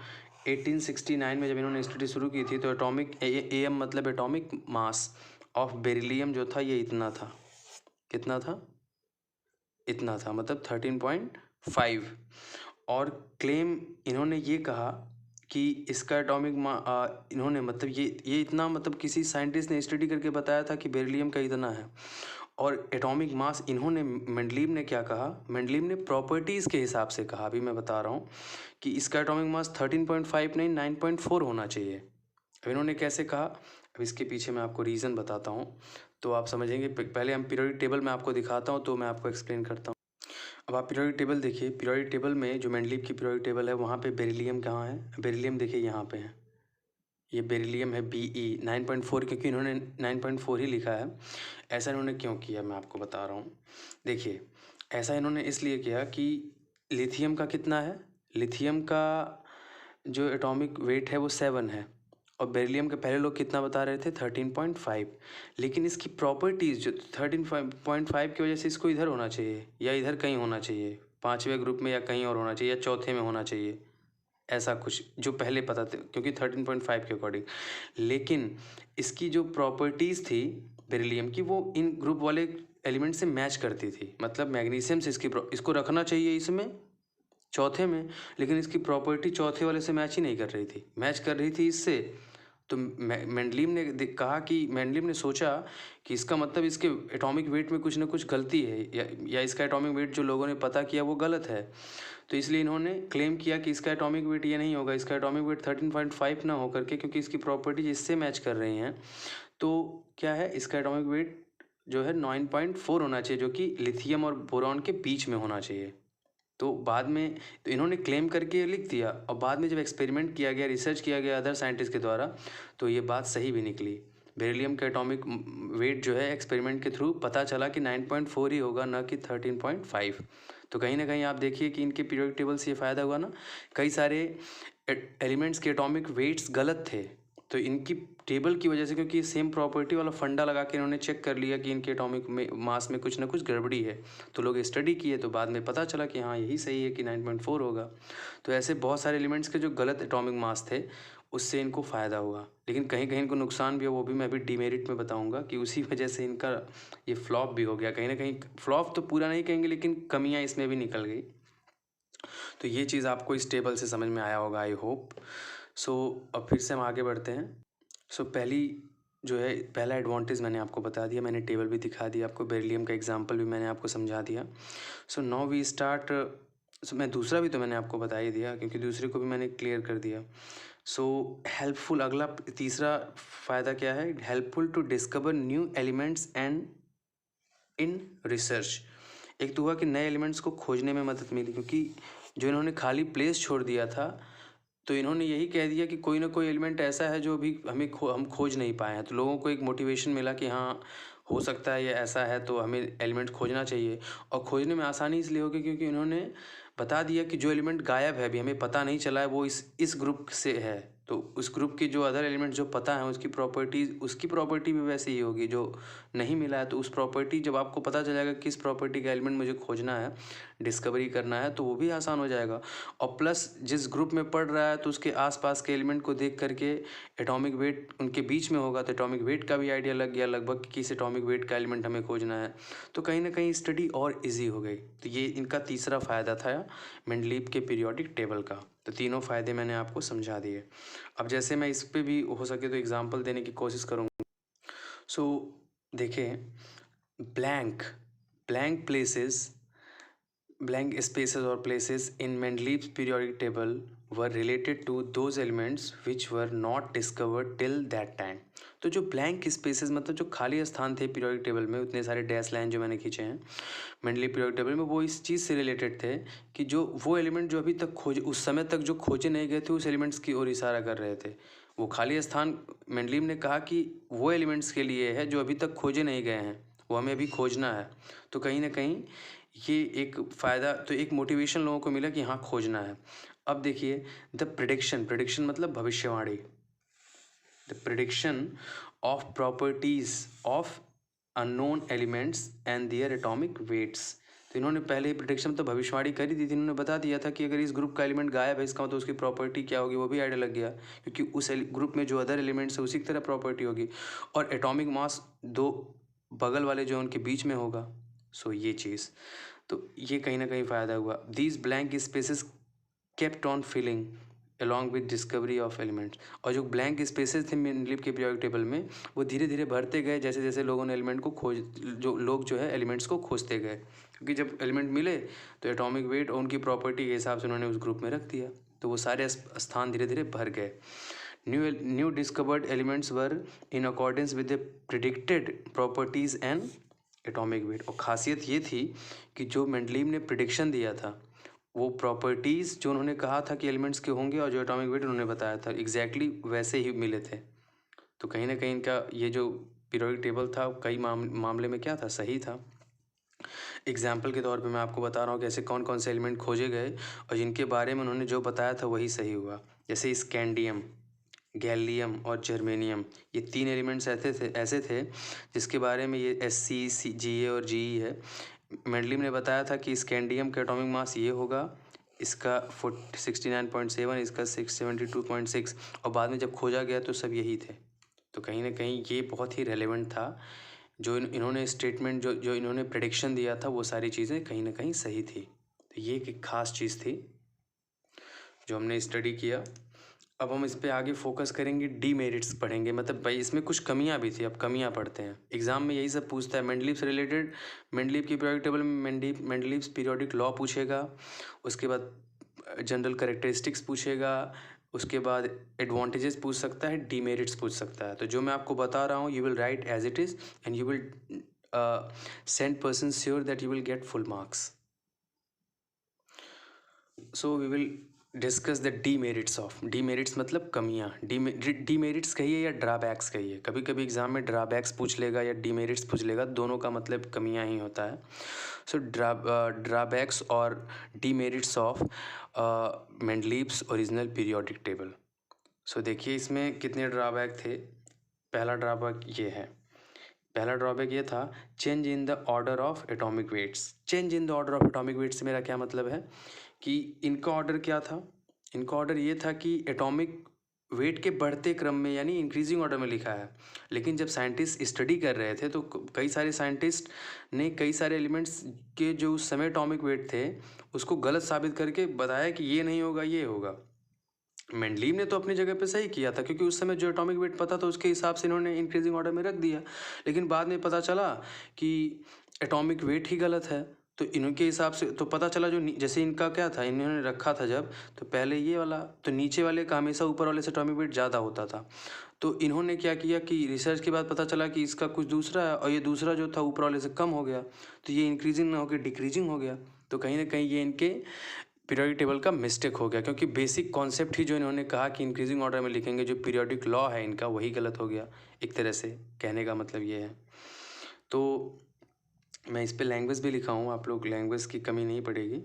1869 में जब इन्होंने स्टडी शुरू की थी तो एटॉमिक एम मतलब एटॉमिक मास ऑफ बेरिलियम जो था ये इतना था, कितना था, इतना था, मतलब 13.5। और क्लेम इन्होंने ये कहा कि इसका एटॉमिक इन्होंने मतलब ये इतना मतलब किसी साइंटिस्ट ने स्टडी करके बताया था कि बेरिलियम का इतना है। और एटॉमिक मास इन्होंने मेंडलीव ने क्या कहा, मेंडलीव ने प्रॉपर्टीज़ के हिसाब से कहा, अभी मैं बता रहा हूँ कि इसका एटॉमिक मास 13.5 नहीं 9.4 होना चाहिए। अब इन्होंने कैसे कहा, अब इसके पीछे मैं आपको रीज़न बताता हूँ तो आप समझेंगे। पहले हम पीरियोडिक टेबल में आपको दिखाता हूँ तो मैं आपको एक्सप्लेन करता हूँ। अब आप पीरियोडिक टेबल देखिए, पीरियोडिक टेबल में जो मेंडलीव की पीरियोडिक टेबल है वहाँ पे बेरिलियम कहाँ है, बेरिलियम देखिए यहाँ पे है, ये बेरिलियम है BE 9.4, क्योंकि इन्होंने 9.4 ही लिखा है। ऐसा इन्होंने क्यों किया मैं आपको बता रहा हूँ। देखिए ऐसा इन्होंने इसलिए किया कि लिथियम का कितना है, लिथियम का जो एटॉमिक वेट है वो 7 है और बेरिलियम के पहले लोग कितना बता रहे थे 13.5, लेकिन इसकी प्रॉपर्टीज़ जो 13.5 की वजह से इसको इधर होना चाहिए या इधर कहीं होना चाहिए, 5वें ग्रुप में या कहीं और होना चाहिए या चौथे में होना चाहिए, ऐसा कुछ जो पहले पता थे क्योंकि 13.5 के अकॉर्डिंग। लेकिन इसकी जो प्रॉपर्टीज़ थी बेरिलियम की वो इन ग्रुप वाले एलिमेंट से मैच करती थी, मतलब मैग्नीशियम से इसको रखना चाहिए इसमें चौथे में, लेकिन इसकी प्रॉपर्टी चौथे वाले से मैच ही नहीं कर रही थी, मैच कर रही थी इससे। तो मेंडलीव ने कहा कि मेंडलीव ने सोचा कि इसका मतलब इसके एटॉमिक वेट में कुछ ना कुछ गलती है या इसका एटॉमिक वेट जो लोगों ने पता किया वो गलत है। तो इसलिए इन्होंने क्लेम किया कि इसका एटॉमिक वेट ये नहीं होगा, इसका एटॉमिक वेट 13.5 ना होकर के, क्योंकि इसकी प्रॉपर्टीज इससे मैच कर रही हैं। तो क्या है, इसका एटॉमिक वेट जो है 9.4 होना चाहिए, जो कि लिथियम और बोरॉन के बीच में होना चाहिए। तो बाद में तो इन्होंने क्लेम करके लिख दिया, और बाद में जब एक्सपेरिमेंट किया गया, रिसर्च किया गया अदर साइंटिस्ट के द्वारा, तो ये बात सही भी निकली। बेरिलियम का एटॉमिक वेट जो है एक्सपेरिमेंट के थ्रू पता चला कि 9.4 ही होगा, न कि 13.5। तो कहीं ना कहीं आप देखिए कि इनके पीरियोडिक टेबल से ये फ़ायदा हुआ ना, कई सारे एलिमेंट्स के एटॉमिक वेट्स गलत थे, तो इनकी टेबल की वजह से, क्योंकि सेम प्रॉपर्टी वाला फंडा लगा के इन्होंने चेक कर लिया कि इनके एटॉमिक मास में कुछ ना कुछ गड़बड़ी है, तो लोग स्टडी किए तो बाद में पता चला कि हाँ यही सही है कि 9.4 होगा। तो ऐसे बहुत सारे एलिमेंट्स के जो गलत एटॉमिक मास थे उससे इनको फ़ायदा हुआ, लेकिन कहीं कहीं इनको नुकसान भी हो, वो भी मैं अभी डीमेरिट में बताऊंगा कि उसी वजह से इनका ये फ्लॉप भी हो गया। कहीं ना कहीं फ्लॉप तो पूरा नहीं कहेंगे, लेकिन कमियाँ इसमें भी निकल गई। तो ये चीज़ आपको इस टेबल से समझ में आया होगा, आई होप। सो अब फिर से हम आगे बढ़ते हैं। सो पहली जो है, पहला एडवांटेज मैंने आपको बता दिया, मैंने टेबल भी दिखा दिया आपको, बेरिलियम का एग्जांपल भी मैंने आपको समझा दिया। So now we start. So मैं दूसरा भी तो मैंने आपको बता ही दिया, क्योंकि दूसरे को भी मैंने क्लियर कर दिया। सो हेल्पफुल, अगला तीसरा फ़ायदा क्या है, helpful to discover new elements and in research. एक तो हुआ कि नए एलिमेंट्स को खोजने में मदद मिली, क्योंकि जो इन्होंने खाली प्लेस छोड़ दिया था, तो इन्होंने यही कह दिया कि कोई ना कोई एलिमेंट ऐसा है जो अभी हम खोज नहीं पाए हैं, तो लोगों को एक मोटिवेशन मिला कि हाँ हो सकता है ये ऐसा है, तो हमें एलिमेंट खोजना चाहिए। और खोजने में आसानी इसलिए होगी क्योंकि इन्होंने बता दिया कि जो एलिमेंट गायब है, अभी हमें पता नहीं चला है, वो इस ग्रुप से है, तो उस ग्रुप के जो अदर एलिमेंट जो पता है उसकी प्रॉपर्टी भी वैसे ही होगी। जो नहीं मिला है तो उस प्रॉपर्टी, जब आपको पता चल जाएगा किस प्रॉपर्टी का एलिमेंट मुझे खोजना है, डिस्कवरी करना है, तो वो भी आसान हो जाएगा। और प्लस जिस ग्रुप में पढ़ रहा है तो उसके आसपास के एलिमेंट को देख करके एटॉमिक वेट उनके बीच में होगा, तो एटॉमिक वेट का भी आइडिया लग गया लगभग कि किस एटॉमिक वेट का एलिमेंट हमें खोजना है, तो कहीं ना कहीं स्टडी और इजी हो गई। तो ये इनका तीसरा फ़ायदा था मेंडलीव के पीरियोडिक टेबल का। तो तीनों फ़ायदे मैंने आपको समझा दिए। अब जैसे मैं इस पर भी हो सके तो एग्जाम्पल देने की कोशिश करूँगा। सो देखिए, blank blank places blank spaces or places in Mendeleev's periodic table were related to those elements which were not discovered till that time। तो जो ब्लैंक स्पेसेस मतलब जो खाली स्थान थे पीरियोडिक टेबल में, उतने सारे डैश लाइन जो मैंने खींचे हैं मेंडलीव पीरियोडिक टेबल में, वो इस चीज़ से रिलेटेड थे कि जो वो एलिमेंट जो अभी तक खोजे, उस समय तक जो खोजे नहीं गए थे, उस एलिमेंट्स की ओर इशारा कर रहे थे। वो खाली स्थान मेंडलीव ने कहा कि वो एलिमेंट्स के लिए है जो अभी तक खोजे नहीं गए हैं, वो हमें अभी खोजना है। तो कहीं ना कहीं ये एक फ़ायदा, तो एक मोटिवेशन लोगों को मिला कि हाँ खोजना है। अब देखिए, द प्रिडिक्शन मतलब भविष्यवाणी, the prediction of properties of unknown elements and their atomic weights. तो इन्होंने पहले ही प्रिडिक्शन तो भविष्यवाणी करी दी थी, इन्होंने बता दिया था कि अगर इस ग्रुप का एलिमेंट गायब है, इसका मतलब उसकी प्रॉपर्टी क्या होगी वो भी आइडिया लग गया, क्योंकि उस ग्रुप में जो अदर एलिमेंट्स है उसी की तरह प्रॉपर्टी होगी, और एटॉमिक मास दो बगल वाले जो उनके बीच में होगा। सो ये चीज़, तो ये कहीं ना कहीं फ़ायदा हुआ। These blank spaces kept on filling along with discovery of elements. और जो ब्लैंक स्पेसेस थे मेंडलीव के पीरियोडिक टेबल में, वो धीरे धीरे भरते गए जैसे जैसे लोगों ने एलिमेंट को लोग जो है एलिमेंट्स को खोजते गए, क्योंकि जब एलिमेंट मिले तो एटॉमिक वेट और उनकी प्रॉपर्टी के हिसाब से उन्होंने उस ग्रुप में रख दिया, तो वो सारे स्थान धीरे धीरे भर गए। New discovered elements were in accordance with the predicted properties and atomic weight. और ख़ासियत ये थी कि जो मेंडलीव ने प्रिडिक्शन दिया था, वो प्रॉपर्टीज़ जो उन्होंने कहा था कि एलिमेंट्स के होंगे और जो एटॉमिक वेट उन्होंने बताया था एग्जैक्टली वैसे ही मिले थे। तो कहीं ना कहीं इनका ये जो पीरियोडिक टेबल था कई मामले में क्या था, सही था। एग्जाम्पल के तौर पे मैं आपको बता रहा हूँ कि ऐसे कौन कौन से एलिमेंट खोजे गए और जिनके बारे में उन्होंने जो बताया था वही सही हुआ। जैसे स्कैंडियम, गैलियम और जर्मेनियम, ये 3 एलिमेंट्स ऐसे थे जिसके बारे में ये SC, GA और GE है। मेंडलीव ने बताया था कि स्कैंडियम का एटॉमिक मास ये होगा, इसका 69.7, इसका 672.6, और बाद में जब खोजा गया तो सब यही थे। तो कहीं ना कहीं ये बहुत ही रेलेवेंट था। जो इन्होंने स्टेटमेंट जो इन्होंने प्रेडिक्शन दिया था वो सारी चीज़ें कहीं ना कहीं सही थी। तो ये एक खास चीज़ थी जो हमने स्टडी किया। अब हम इस पे आगे फोकस करेंगे, डीमेरिट्स पढ़ेंगे, मतलब भाई इसमें कुछ कमियां भी थी, अब कमियां पढ़ते हैं। एग्जाम में यही सब पूछता है मेंडलीव से रिलेटेड। मेंडलीव की पीरियोडिक टेबल में मेंडलीव्स पीरियोडिक लॉ पूछेगा, उसके बाद जनरल कैरेक्टरिस्टिक्स पूछेगा, उसके बाद एडवांटेजेस पूछ सकता है, डीमेरिट्स पूछ सकता है। तो जो मैं आपको बता रहा हूँ you will write as it is and you will cent percent sure that you will get full marks. So we will discuss the demerits of, demerits मतलब कमियाँ, डीमेरिट्स कहिए या ड्राबैक्स कहिए। कभी कभी एग्जाम में ड्राबैक्स पूछ लेगा या डीमेरिट्स पूछ लेगा, दोनों का मतलब कमियाँ ही होता है। सो ड्राबैक्स और demerits of Mendeleev's original periodic table. So देखिए इसमें कितने ड्राबैक थे। पहला ड्राबैक ये है, पहला ड्रॉबैक ये था change in the order of atomic weights. Change in the order of atomic weights से मेरा क्या मतलब है कि इनका ऑर्डर क्या था, इनका ऑर्डर ये था कि एटॉमिक वेट के बढ़ते क्रम में यानी इंक्रीजिंग ऑर्डर में लिखा है। लेकिन जब साइंटिस्ट स्टडी कर रहे थे तो कई सारे साइंटिस्ट ने कई सारे एलिमेंट्स के जो उस समय एटॉमिक वेट थे उसको गलत साबित करके बताया कि ये नहीं होगा, ये होगा। मेंडलीव ने तो अपनी जगह पे सही किया था क्योंकि उस समय जो एटॉमिक वेट पता था उसके हिसाब से इन्होंने इंक्रीजिंग ऑर्डर में रख दिया। लेकिन बाद में पता चला कि एटॉमिक वेट ही गलत है, तो इनके हिसाब से तो पता चला जो जैसे इनका क्या था, इन्होंने रखा था जब, तो पहले ये वाला, तो नीचे वाले का हमेशा ऊपर वाले से एटॉमिक वेट ज़्यादा होता था। तो इन्होंने क्या किया कि रिसर्च के बाद पता चला कि इसका कुछ दूसरा है और ये दूसरा जो था ऊपर वाले से कम हो गया, तो ये इंक्रीजिंग ना होकर डिक्रीजिंग हो गया। तो कहीं ना कहीं ये इनके पीरियोडिक टेबल का मिस्टेक हो गया, क्योंकि बेसिक कॉन्सेप्ट ही जो इन्होंने कहा कि इंक्रीजिंग ऑर्डर में लिखेंगे, जो पीरियोडिक लॉ है इनका वही गलत हो गया। एक तरह से कहने का मतलब ये है। तो मैं इस पे लैंग्वेज भी लिखा हूँ, आप लोग लैंग्वेज की कमी नहीं पड़ेगी।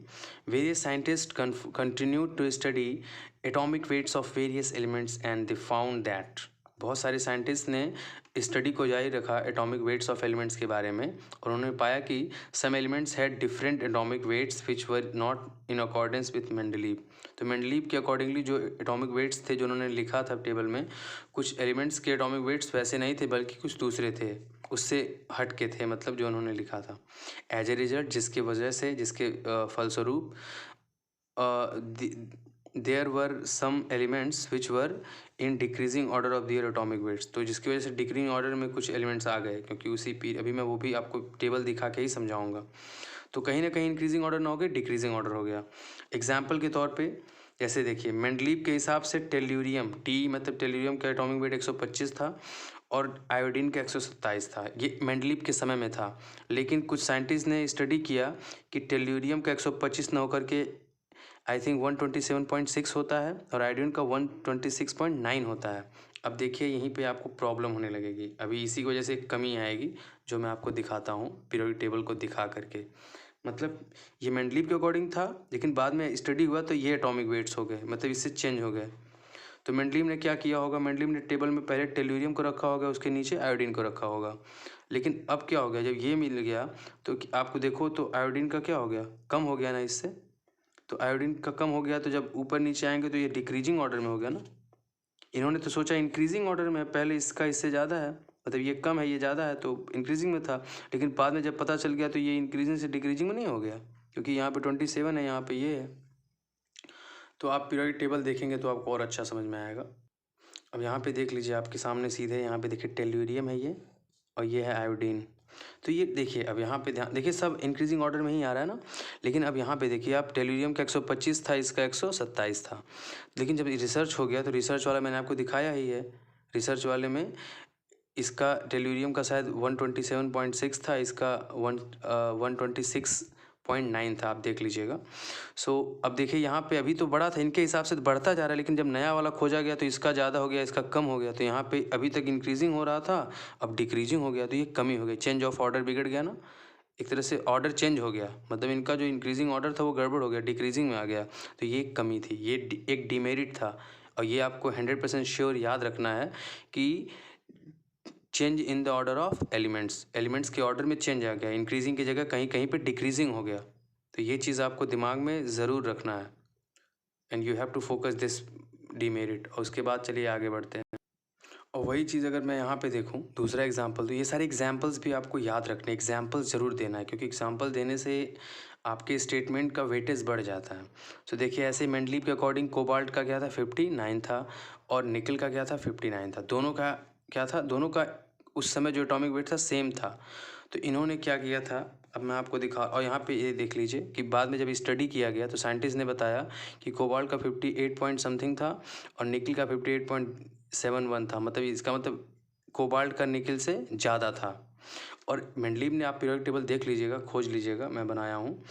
Various scientist continue to study atomic weights of various elements and they found that, बहुत सारे साइंटिस्ट ने स्टडी को जारी रखा एटॉमिक वेट्स ऑफ एलिमेंट्स के बारे में, और उन्होंने पाया कि some elements had different atomic weights which were not in accordance with Mendeleev. तो मेंडलीव के अकॉर्डिंगली जो एटॉमिक वेट्स थे जो उन्होंने लिखा था टेबल में, कुछ एलिमेंट्स के एटॉमिक वेट्स वैसे नहीं थे बल्कि कुछ दूसरे थे, उससे हट के थे, मतलब जो उन्होंने लिखा था। एज ए रिजल्ट, जिसके वजह से, जिसके फलस्वरूप there were some elements which were in decreasing order of their atomic weights. तो जिसकी वजह से डिक्रीजिंग ऑर्डर में कुछ एलिमेंट्स आ गए, क्योंकि अभी मैं वो भी आपको टेबल दिखा के ही समझाऊंगा। तो कहीं ना कहीं इंक्रीजिंग ऑर्डर ना हो गया, डिक्रीजिंग ऑर्डर हो गया। एग्जाम्पल के तौर पे जैसे देखिए मेंडलीव के हिसाब से टेल्यूरियम, टी मतलब टेल्यूरियम का एटॉमिक वेट 125 था और आयोडीन का 127 था। ये मेंडलीव के समय में था। लेकिन कुछ साइंटिस्ट ने स्टडी किया कि टेल्यूरियम का 125 न होकर के आई थिंक 127.6 होता है और आयोडीन का 126.9 होता है। अब देखिए यहीं पे आपको प्रॉब्लम होने लगेगी, अभी इसी की वजह से कमी आएगी जो मैं आपको दिखाता हूँ पीरियोडिक टेबल को दिखा करके। मतलब ये मेंडलीव के अकॉर्डिंग था, लेकिन बाद में स्टडी हुआ तो ये एटॉमिक वेट्स हो गए, मतलब इससे चेंज हो गए। तो मेंडलीव ने क्या किया होगा, मेंडलीव ने टेबल में पहले टेल्यूरियम को रखा होगा, उसके नीचे आयोडीन को रखा होगा। लेकिन अब क्या हो गया, जब ये मिल गया तो आपको देखो तो आयोडीन का क्या हो गया, कम हो गया ना इससे। तो आयोडीन का कम हो गया तो जब ऊपर नीचे आएंगे तो ये डिक्रीजिंग ऑर्डर में हो गया ना। इन्होंने तो सोचा इंक्रीजिंग ऑर्डर में, पहले इसका इससे ज़्यादा है, मतलब ये कम है ये ज़्यादा है, तो इंक्रीजिंग में था। लेकिन बाद में जब पता चल गया तो ये इंक्रीजिंग से डिक्रीजिंग में नहीं हो गया, क्योंकि यहाँ पे 27 है, यहाँ पे ये है। तो आप पीरियोडिक टेबल देखेंगे तो आपको और अच्छा समझ में आएगा। अब यहाँ पे देख लीजिए आपके सामने सीधे, यहाँ पे देखिए टेल्यूरियम है ये, और ये है आयोडीन। तो ये देखिए अब यहाँ पे ध्यान देखिए, सब इंक्रीजिंग ऑर्डर में ही आ रहा है ना। लेकिन अब यहाँ पे देखिए आप, टेल्यूरियम का 125 था, इसका 127 था। लेकिन जब रिसर्च हो गया तो रिसर्च वाला मैंने आपको दिखाया ही है, रिसर्च वाले में इसका टेल्यूरियम का शायद 127.6 था, इसका 126.9 था, आप देख लीजिएगा। सो अब देखिए यहाँ पे अभी तो बड़ा था, इनके हिसाब से तो बढ़ता जा रहा है, लेकिन जब नया वाला खोजा गया तो इसका ज़्यादा हो गया, इसका कम हो गया। तो यहाँ पे अभी तक इंक्रीजिंग हो रहा था, अब डिक्रीजिंग हो गया, तो ये कमी हो गई, चेंज ऑफ ऑर्डर बिगड़ गया ना, एक तरह से ऑर्डर चेंज हो गया, मतलब इनका जो इंक्रीजिंग ऑर्डर था वो गड़बड़ हो गया, डिक्रीजिंग में आ गया। तो ये एक कमी थी, ये एक डिमेरिट था। और ये आपको 100% श्योर याद रखना है कि change in the order of elements के ऑर्डर में चेंज आ गया, इंक्रीजिंग की जगह कहीं कहीं पे डिक्रीजिंग हो गया। तो ये चीज़ आपको दिमाग में ज़रूर रखना है and you have to focus this demerit. और उसके बाद चलिए आगे बढ़ते हैं। और वही चीज़ अगर मैं यहाँ पे देखूँ दूसरा एग्जाम्पल, तो ये सारे एग्जाम्पल्स भी आपको याद रखने, एग्जाम्पल्स ज़रूर देना है क्योंकि एग्जाम्पल देने से आपके स्टेटमेंट का वेटेज बढ़ जाता है। तो देखिए ऐसे मेंडलीव के अकॉर्डिंग कोबाल्ट का क्या था 59 था और निकल का क्या था 59 था। दोनों का क्या था, दोनों का उस समय जो एटॉमिक वेट था सेम था। तो इन्होंने क्या किया था, अब मैं आपको दिखा, और यहाँ पे ये देख लीजिए कि बाद में जब स्टडी किया गया तो साइंटिस्ट ने बताया कि कोबाल्ट का 58 पॉइंट समथिंग था और निकल का 58.71 था। मतलब इसका मतलब कोबाल्ट का निकल से ज़्यादा था। और मेंडलीव ने, आप पीरियोडिक टेबल देख लीजिएगा, खोज लीजिएगा, मैं बनाया हूँ।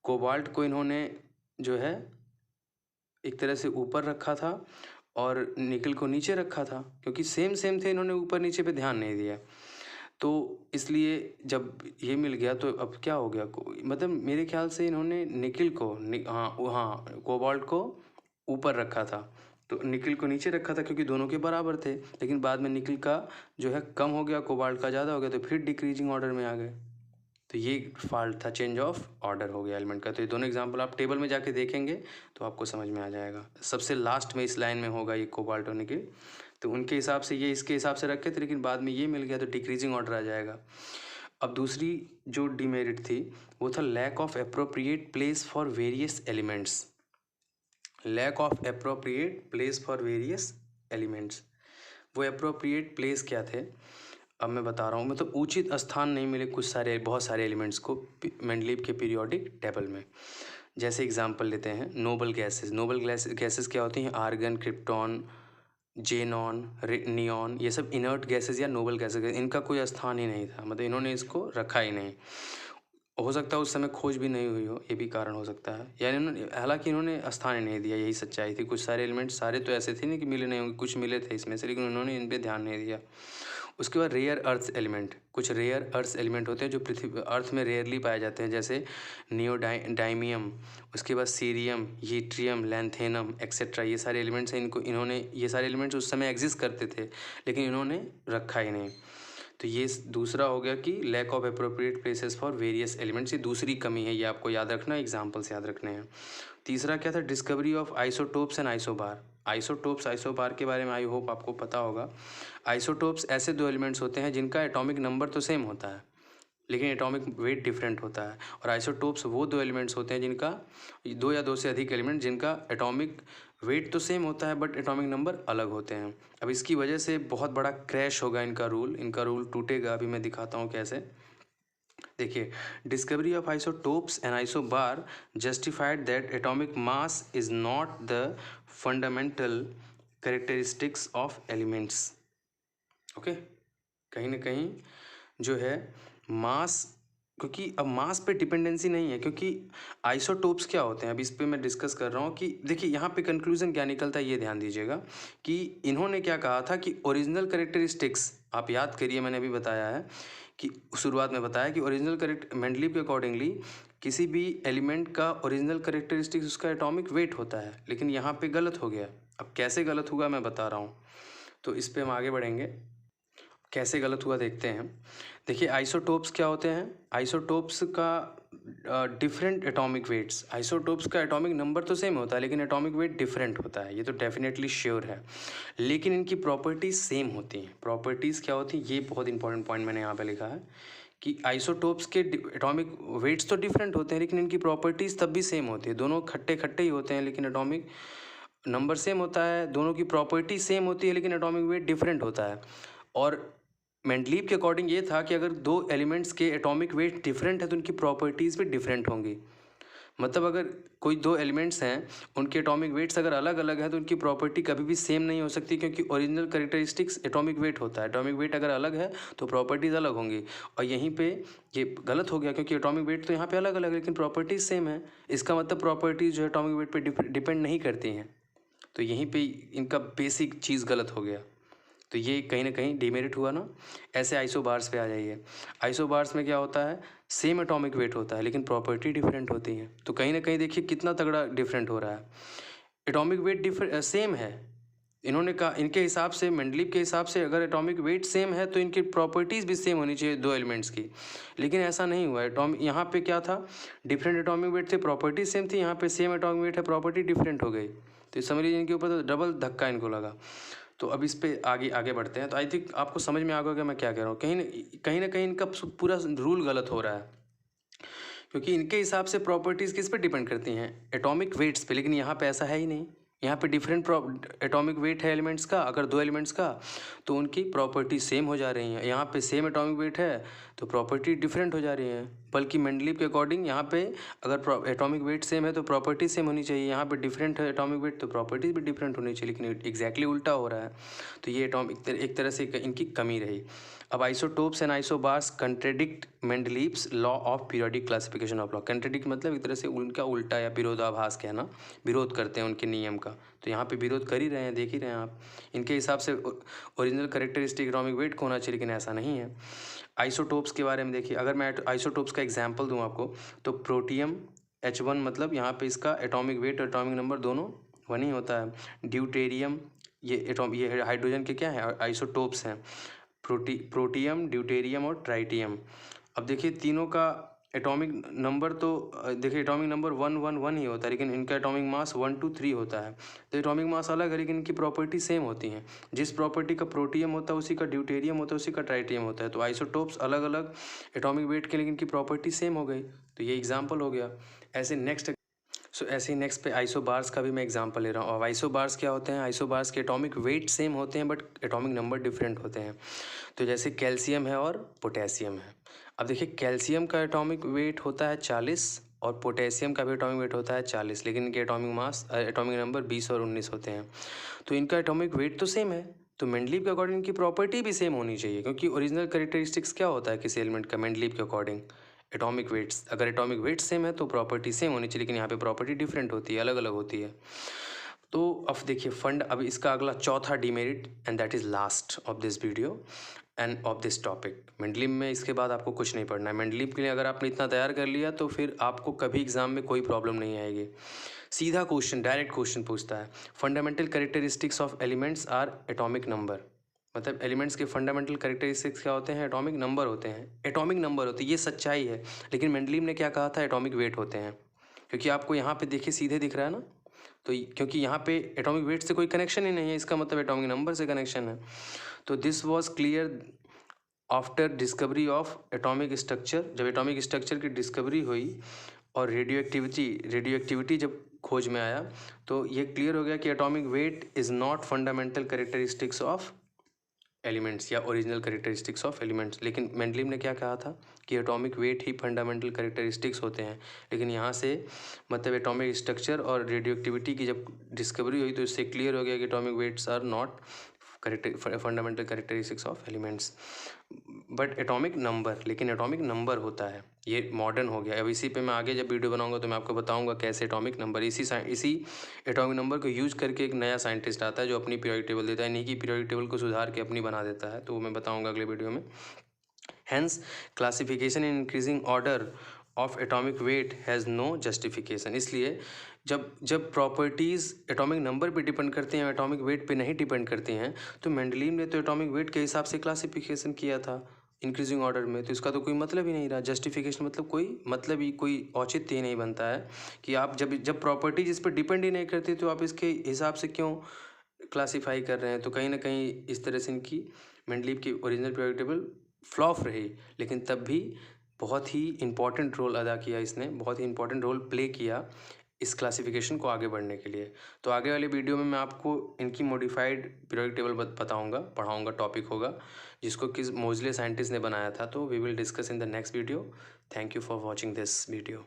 कोबाल्ट को इन्होंने जो है एक तरह से ऊपर रखा था और निकल को नीचे रखा था क्योंकि सेम सेम थे, इन्होंने ऊपर नीचे पे ध्यान नहीं दिया। तो इसलिए जब ये मिल गया तो अब क्या हो गया, मतलब मेरे ख्याल से इन्होंने निकल को हाँ कोबाल्ट को ऊपर रखा था तो निकल को नीचे रखा था क्योंकि दोनों के बराबर थे। लेकिन बाद में निकल का जो है कम हो गया, कोबाल्ट का ज़्यादा हो गया, तो फिर डिक्रीजिंग ऑर्डर में आ गए। तो ये फॉल्ट था, चेंज ऑफ ऑर्डर हो गया एलिमेंट का। तो ये दोनों एग्जांपल आप टेबल में जाके देखेंगे तो आपको समझ में आ जाएगा। सबसे लास्ट में इस लाइन में होगा ये कोबाल्ट और निकल, तो उनके हिसाब से ये इसके हिसाब से रखे थे, लेकिन बाद में ये मिल गया तो डिक्रीजिंग ऑर्डर आ जाएगा। अब दूसरी जो डिमेरिट थी वो था lack of appropriate place for various elements. Lack of appropriate place for various elements, वो एप्रोप्रिएट प्लेस क्या थे अब मैं बता रहा हूँ। मतलब उचित स्थान नहीं मिले कुछ सारे, बहुत सारे एलिमेंट्स को मेंडलीव के पीरियोडिक टेबल में। जैसे एग्जांपल लेते हैं नोबल गैसेस। नोबल गैसेस क्या होती हैं, आर्गन, क्रिप्टॉन, जेनॉन, नियॉन, ये सब इनर्ट गैसेस या नोबल गैसेस, इनका कोई स्थान ही नहीं था, मतलब इन्होंने इसको रखा ही नहीं। हो सकता है उस समय खोज भी नहीं हुई हो, ये भी कारण हो सकता है। यानी इन्होंने, हालांकि इन्होंने स्थान ही नहीं दिया, यही सच्चाई थी। कुछ सारे एलिमेंट्स, सारे तो ऐसे थे नहीं कि मिले नहीं होंगे, कुछ मिले थे इसमें से, लेकिन उन्होंने इन पर ध्यान नहीं दिया। उसके बाद रेयर अर्थ एलिमेंट, कुछ रेयर अर्थ एलिमेंट होते हैं जो पृथ्वी अर्थ में रेयरली पाए जाते हैं, जैसे नियोडाइमियम, उसके बाद सीरियम, यट्रियम, लैंथेनम एक्सेट्रा। ये सारे एलिमेंट्स हैं, इनको इन्होंने, ये सारे एलिमेंट्स उस समय एग्जिस्ट करते थे लेकिन इन्होंने रखा ही नहीं। तो ये दूसरा हो गया कि lack of appropriate places for various elements, ये दूसरी कमी है, ये आपको याद रखना, एग्जाम्पल्स याद रखने हैं। तीसरा क्या था, discovery of isotopes and isobar. Isotopes isobar के बारे में आई होप आपको पता होगा। आइसोटोप्स ऐसे दो एलिमेंट्स होते हैं जिनका एटॉमिक नंबर तो सेम होता है लेकिन एटॉमिक वेट डिफरेंट होता है। और आइसोटोप्स वो दो एलिमेंट्स होते हैं जिनका, दो या दो से अधिक एलिमेंट जिनका एटॉमिक वेट तो सेम होता है बट एटॉमिक नंबर अलग होते हैं। अब इसकी वजह से बहुत बड़ा क्रैश होगा इनका रूल टूटेगा। अभी मैं दिखाता हूँ कैसे। देखिए, discovery of isotopes and isobar justified that atomic mass is not the fundamental characteristics of elements. Okay, कहीं ना कहीं जो है मास, क्योंकि अब मास पे डिपेंडेंसी नहीं है, क्योंकि आइसोटोप्स क्या होते हैं, अब इस पे मैं डिस्कस कर रहा हूँ कि देखिए यहाँ पे कंक्लूजन क्या निकलता है, ये ध्यान दीजिएगा कि इन्होंने क्या कहा था कि ओरिजिनल कैरेक्टरिस्टिक्स, आप याद करिए मैंने अभी बताया है कि शुरुआत में बताया कि ओरिजिनल मेंडलीव के अकॉर्डिंगली किसी भी एलिमेंट का ओरिजिनल कैरेक्टरिस्टिक्स उसका एटॉमिक वेट होता है, लेकिन यहाँ पे गलत हो गया। अब कैसे गलत हुआ मैं बता रहा हूँ, तो इस पर हम आगे बढ़ेंगे। कैसे गलत हुआ देखते हैं। देखिए आइसोटोप्स क्या होते हैं, आइसोटोप्स का डिफरेंट एटॉमिक वेट्स, आइसोटोप्स का एटॉमिक नंबर तो सेम होता है लेकिन एटॉमिक वेट डिफरेंट होता है, ये तो डेफिनेटली श्योर है। लेकिन इनकी प्रॉपर्टीज़ सेम होती हैं। प्रॉपर्टीज़ क्या होती हैं, ये बहुत इंपॉर्टेंट पॉइंट मैंने यहाँ पे लिखा है कि आइसोटोप्स के एटॉमिक वेट्स तो डिफरेंट होते हैं लेकिन इनकी प्रॉपर्टीज़ तब भी सेम होती है। दोनों खट्टे खट्टे ही होते हैं लेकिन एटॉमिक नंबर सेम होता है, दोनों की प्रॉपर्टी सेम होती है लेकिन एटॉमिक वेट डिफरेंट होता है। और मेंडलीव के अकॉर्डिंग ये था कि अगर दो एलिमेंट्स के एटॉमिक वेट डिफरेंट है तो उनकी प्रॉपर्टीज़ भी डिफरेंट होंगी। मतलब अगर कोई दो एलिमेंट्स हैं, उनके एटॉमिक वेट्स अगर अलग अलग है तो उनकी प्रॉपर्टी कभी भी सेम नहीं हो सकती, क्योंकि ओरिजिनल कैरेक्टरिस्टिक्स एटॉमिक वेट होता है। एटॉमिक वेट अगर अलग है तो प्रॉपर्टीज़ अलग होंगी। और यहीं पे ये गलत हो गया क्योंकि एटॉमिक वेट तो यहाँ पे अलग अलग है लेकिन प्रॉपर्टीज़ सेम है। इसका मतलब प्रॉपर्टीज़ जो है एटॉमिक वेट पर डिपेंड नहीं करती हैं। तो यहीं पे इनका बेसिक चीज़ गलत हो गया, तो ये कहीं ना कहीं डिमेरिट हुआ ना। ऐसे आइसोबार्स पे आ जाइए। आइसोबार्स में क्या होता है, सेम एटॉमिक वेट होता है लेकिन प्रॉपर्टी डिफरेंट होती है। तो कहीं ना कहीं देखिए कितना तगड़ा डिफरेंट हो रहा है। एटॉमिक वेट सेम है इन्होंने कहा इनके हिसाब से, मेंडलीव के हिसाब से अगर एटॉमिक वेट सेम है तो इनकी प्रॉपर्टीज़ भी सेम होनी चाहिए दो एलिमेंट्स की, लेकिन ऐसा नहीं हुआ। यहाँ पे क्या था, डिफरेंट एटॉमिक वेट थे, प्रॉपर्टी सेम थी, यहाँ पे सेम एटॉमिक वेट है, प्रॉपर्टी डिफरेंट हो गई। तो समझ लीजिए इनके ऊपर तो डबल धक्का इनको लगा। तो अब इस पे आगे बढ़ते हैं। तो आई थिंक आपको समझ में आ गया कि मैं क्या कह रहा हूँ। कहीं ना कहीं इनका पूरा रूल गलत हो रहा है, क्योंकि इनके हिसाब से प्रॉपर्टीज़ किस पे डिपेंड करती हैं, एटॉमिक वेट्स पे, लेकिन यहाँ पे ऐसा है ही नहीं। यहाँ पे डिफरेंट एटॉमिक वेट है एलिमेंट्स का, अगर दो एलिमेंट्स का, तो उनकी प्रॉपर्टी सेम हो जा रही हैं। यहाँ पे सेम एटॉमिक वेट है तो प्रॉपर्टी डिफरेंट हो जा रही है। बल्कि मेंडलीव के अकॉर्डिंग यहाँ पे अगर एटॉमिक वेट सेम है तो प्रॉपर्टी सेम होनी चाहिए, यहाँ पे डिफरेंट है एटॉमिक वेट तो प्रॉपर्टीज भी डिफरेंट होनी चाहिए, लेकिन एग्जैक्टली उल्टा हो रहा है। तो ये एक तरह से इनकी कमी रही। अब isotopes and isobars contradict Mendeleev's law of periodic classification of law. Contradict मतलब एक तरह से उनका उल्टा या विरोधाभास कहना, विरोध करते हैं उनके नियम का। तो यहाँ पे विरोध कर ही रहे हैं, देख ही रहे हैं आप। इनके हिसाब से ओरिजिनल कैरेक्टरिस्टिक एटॉमिक वेट को होना चाहिए, लेकिन ऐसा नहीं है। आइसोटोप्स के बारे में देखिए, अगर मैं आइसोटोप्स का एग्जाम्पल दूँ आपको, तो प्रोटियम H1 मतलब यहाँ पे इसका एटॉमिक वेट और एटॉमिक नंबर दोनों 1 ही होता है। ड्यूटेरियम, ये हाइड्रोजन के क्या है, आइसोटोप्स हैं, प्रोटियम, ड्यूटेरियम और ट्राइटियम। अब देखिए तीनों का एटॉमिक नंबर तो देखिए एटॉमिक नंबर 111 ही होता है, लेकिन इनका एटॉमिक मास 123 होता है। तो एटॉमिक मास अलग है, लेकिन इनकी प्रॉपर्टी सेम होती हैं। जिस प्रॉपर्टी का प्रोटियम होता है उसी का ड्यूटेरियम होता है, उसी का ट्राइटियम होता है। तो आइसोटोप्स अलग अलग एटॉमिक वेट के, लेकिन इनकी प्रॉपर्टी सेम हो गई। तो ये एग्जाम्पल हो गया। ऐसे ही नेक्स्ट पे आइसोबार्स का भी मैं एग्जांपल ले रहा हूँ। अब आइसोबार्स क्या होते हैं, आइसोबार्स के एटॉमिक वेट सेम होते हैं बट एटॉमिक नंबर डिफरेंट होते हैं। तो जैसे कैल्शियम है और पोटेशियम है। अब देखिए कैल्शियम का एटॉमिक वेट होता है 40 और पोटेशियम का भी एटॉमिक वेट होता है 40, लेकिन इनके एटॉमिक नंबर 20 और 19 होते हैं। तो इनका एटॉमिक वेट तो सेम है, तो मेंडलीव के अकॉर्डिंग इनकी प्रॉपर्टी भी सेम होनी चाहिए, क्योंकि ओरिजिनल कैरेक्टरिस्टिक्स क्या होता है किसी एलिमेंट का मेंडलीव के अकॉर्डिंग, एटॉमिक वेट्स। अगर एटॉमिक वेट सेम है तो प्रॉपर्टी सेम होनी चाहिए, लेकिन यहाँ पे प्रॉपर्टी डिफरेंट होती है, अलग अलग होती है। तो अब देखिए अब इसका अगला चौथा demerit, and that is last of this video end of this topic. Mendeleev में इसके बाद आपको कुछ नहीं पढ़ना है। मेंडलीव के लिए अगर आपने इतना तैयार कर लिया तो फिर आपको कभी एग्जाम में कोई प्रॉब्लम नहीं आएगी। सीधा क्वेश्चन, डायरेक्ट क्वेश्चन पूछता है, fundamental characteristics of elements are atomic number. मतलब एलिमेंट्स के फंडामेंटल कैरेक्टरिस्टिक्स क्या होते हैं, एटॉमिक नंबर होते हैं। एटॉमिक नंबर होते हैं, ये सच्चाई है, लेकिन मेंडलीव ने क्या कहा था, एटॉमिक वेट होते हैं। क्योंकि आपको यहाँ पे देखिए सीधे दिख रहा है ना, तो क्योंकि यहाँ पे एटॉमिक वेट से कोई कनेक्शन ही नहीं है, इसका मतलब एटॉमिक नंबर से कनेक्शन है। तो this was clear after discovery of atomic structure. जब एटॉमिक स्ट्रक्चर की डिस्कवरी हुई और रेडियो एक्टिविटी जब खोज में आया, तो ये क्लियर हो गया कि atomic weight is not fundamental characteristics of elements या ओरिजिनल कैरेक्टरिस्टिक्स ऑफ एलिमेंट्स। लेकिन मेंडलीव ने क्या कहा था कि एटॉमिक वेट ही फंडामेंटल कैरेक्टरिस्टिक्स होते हैं। लेकिन यहाँ से मतलब एटॉमिक स्ट्रक्चर और रेडियो एक्टिविटी की जब डिस्कवरी हुई तो इससे क्लियर हो गया कि atomic weights are not fundamental characteristics of elements but atomic number, लेकिन एटॉमिक नंबर होता है। ये मॉडर्न हो गया। अब इसी पे मैं आगे जब वीडियो बनाऊंगा तो मैं आपको बताऊंगा कैसे एटॉमिक नंबर, इसी एटॉमिक नंबर को यूज करके एक नया साइंटिस्ट आता है जो अपनी पीरियोडिक टेबल देता है, इन्हीं की पीरियोडिक टेबल को सुधार के अपनी बना देता है। तो वो मैं बताऊँगा अगले वीडियो में। Hence classification in increasing order of atomic weight has no justification. इसलिए जब प्रॉपर्टीज़ एटॉमिक नंबर पे डिपेंड करती हैं, एटॉमिक वेट पे नहीं डिपेंड करती हैं, तो मेंडलीव ने तो एटॉमिक वेट के हिसाब से क्लासिफिकेशन किया था इंक्रीजिंग ऑर्डर में। तो इसका तो कोई मतलब ही नहीं रहा, जस्टिफिकेशन मतलब कोई औचित्य ही नहीं बनता है कि आप जब प्रॉपर्टीज इस पर डिपेंड ही नहीं करती तो आप इसके हिसाब से क्यों क्लासीफाई कर रहे हैं। तो कहीं ना कहीं इस तरह से इनकी मेंडलीव की ओरिजिनल पीरियोडिक टेबल फ्लॉप रही, लेकिन तब भी बहुत ही इंपॉर्टेंट रोल अदा किया इसने, बहुत ही इंपॉर्टेंट रोल प्ले किया इस क्लासिफिकेशन को आगे बढ़ने के लिए। तो आगे वाले वीडियो में मैं आपको इनकी मॉडिफाइड पीरियोडिक टेबल बताऊंगा, पढ़ाऊंगा, टॉपिक होगा जिसको किस मोज़ले साइंटिस्ट ने बनाया था। तो we will discuss in the next video. Thank you for watching this video.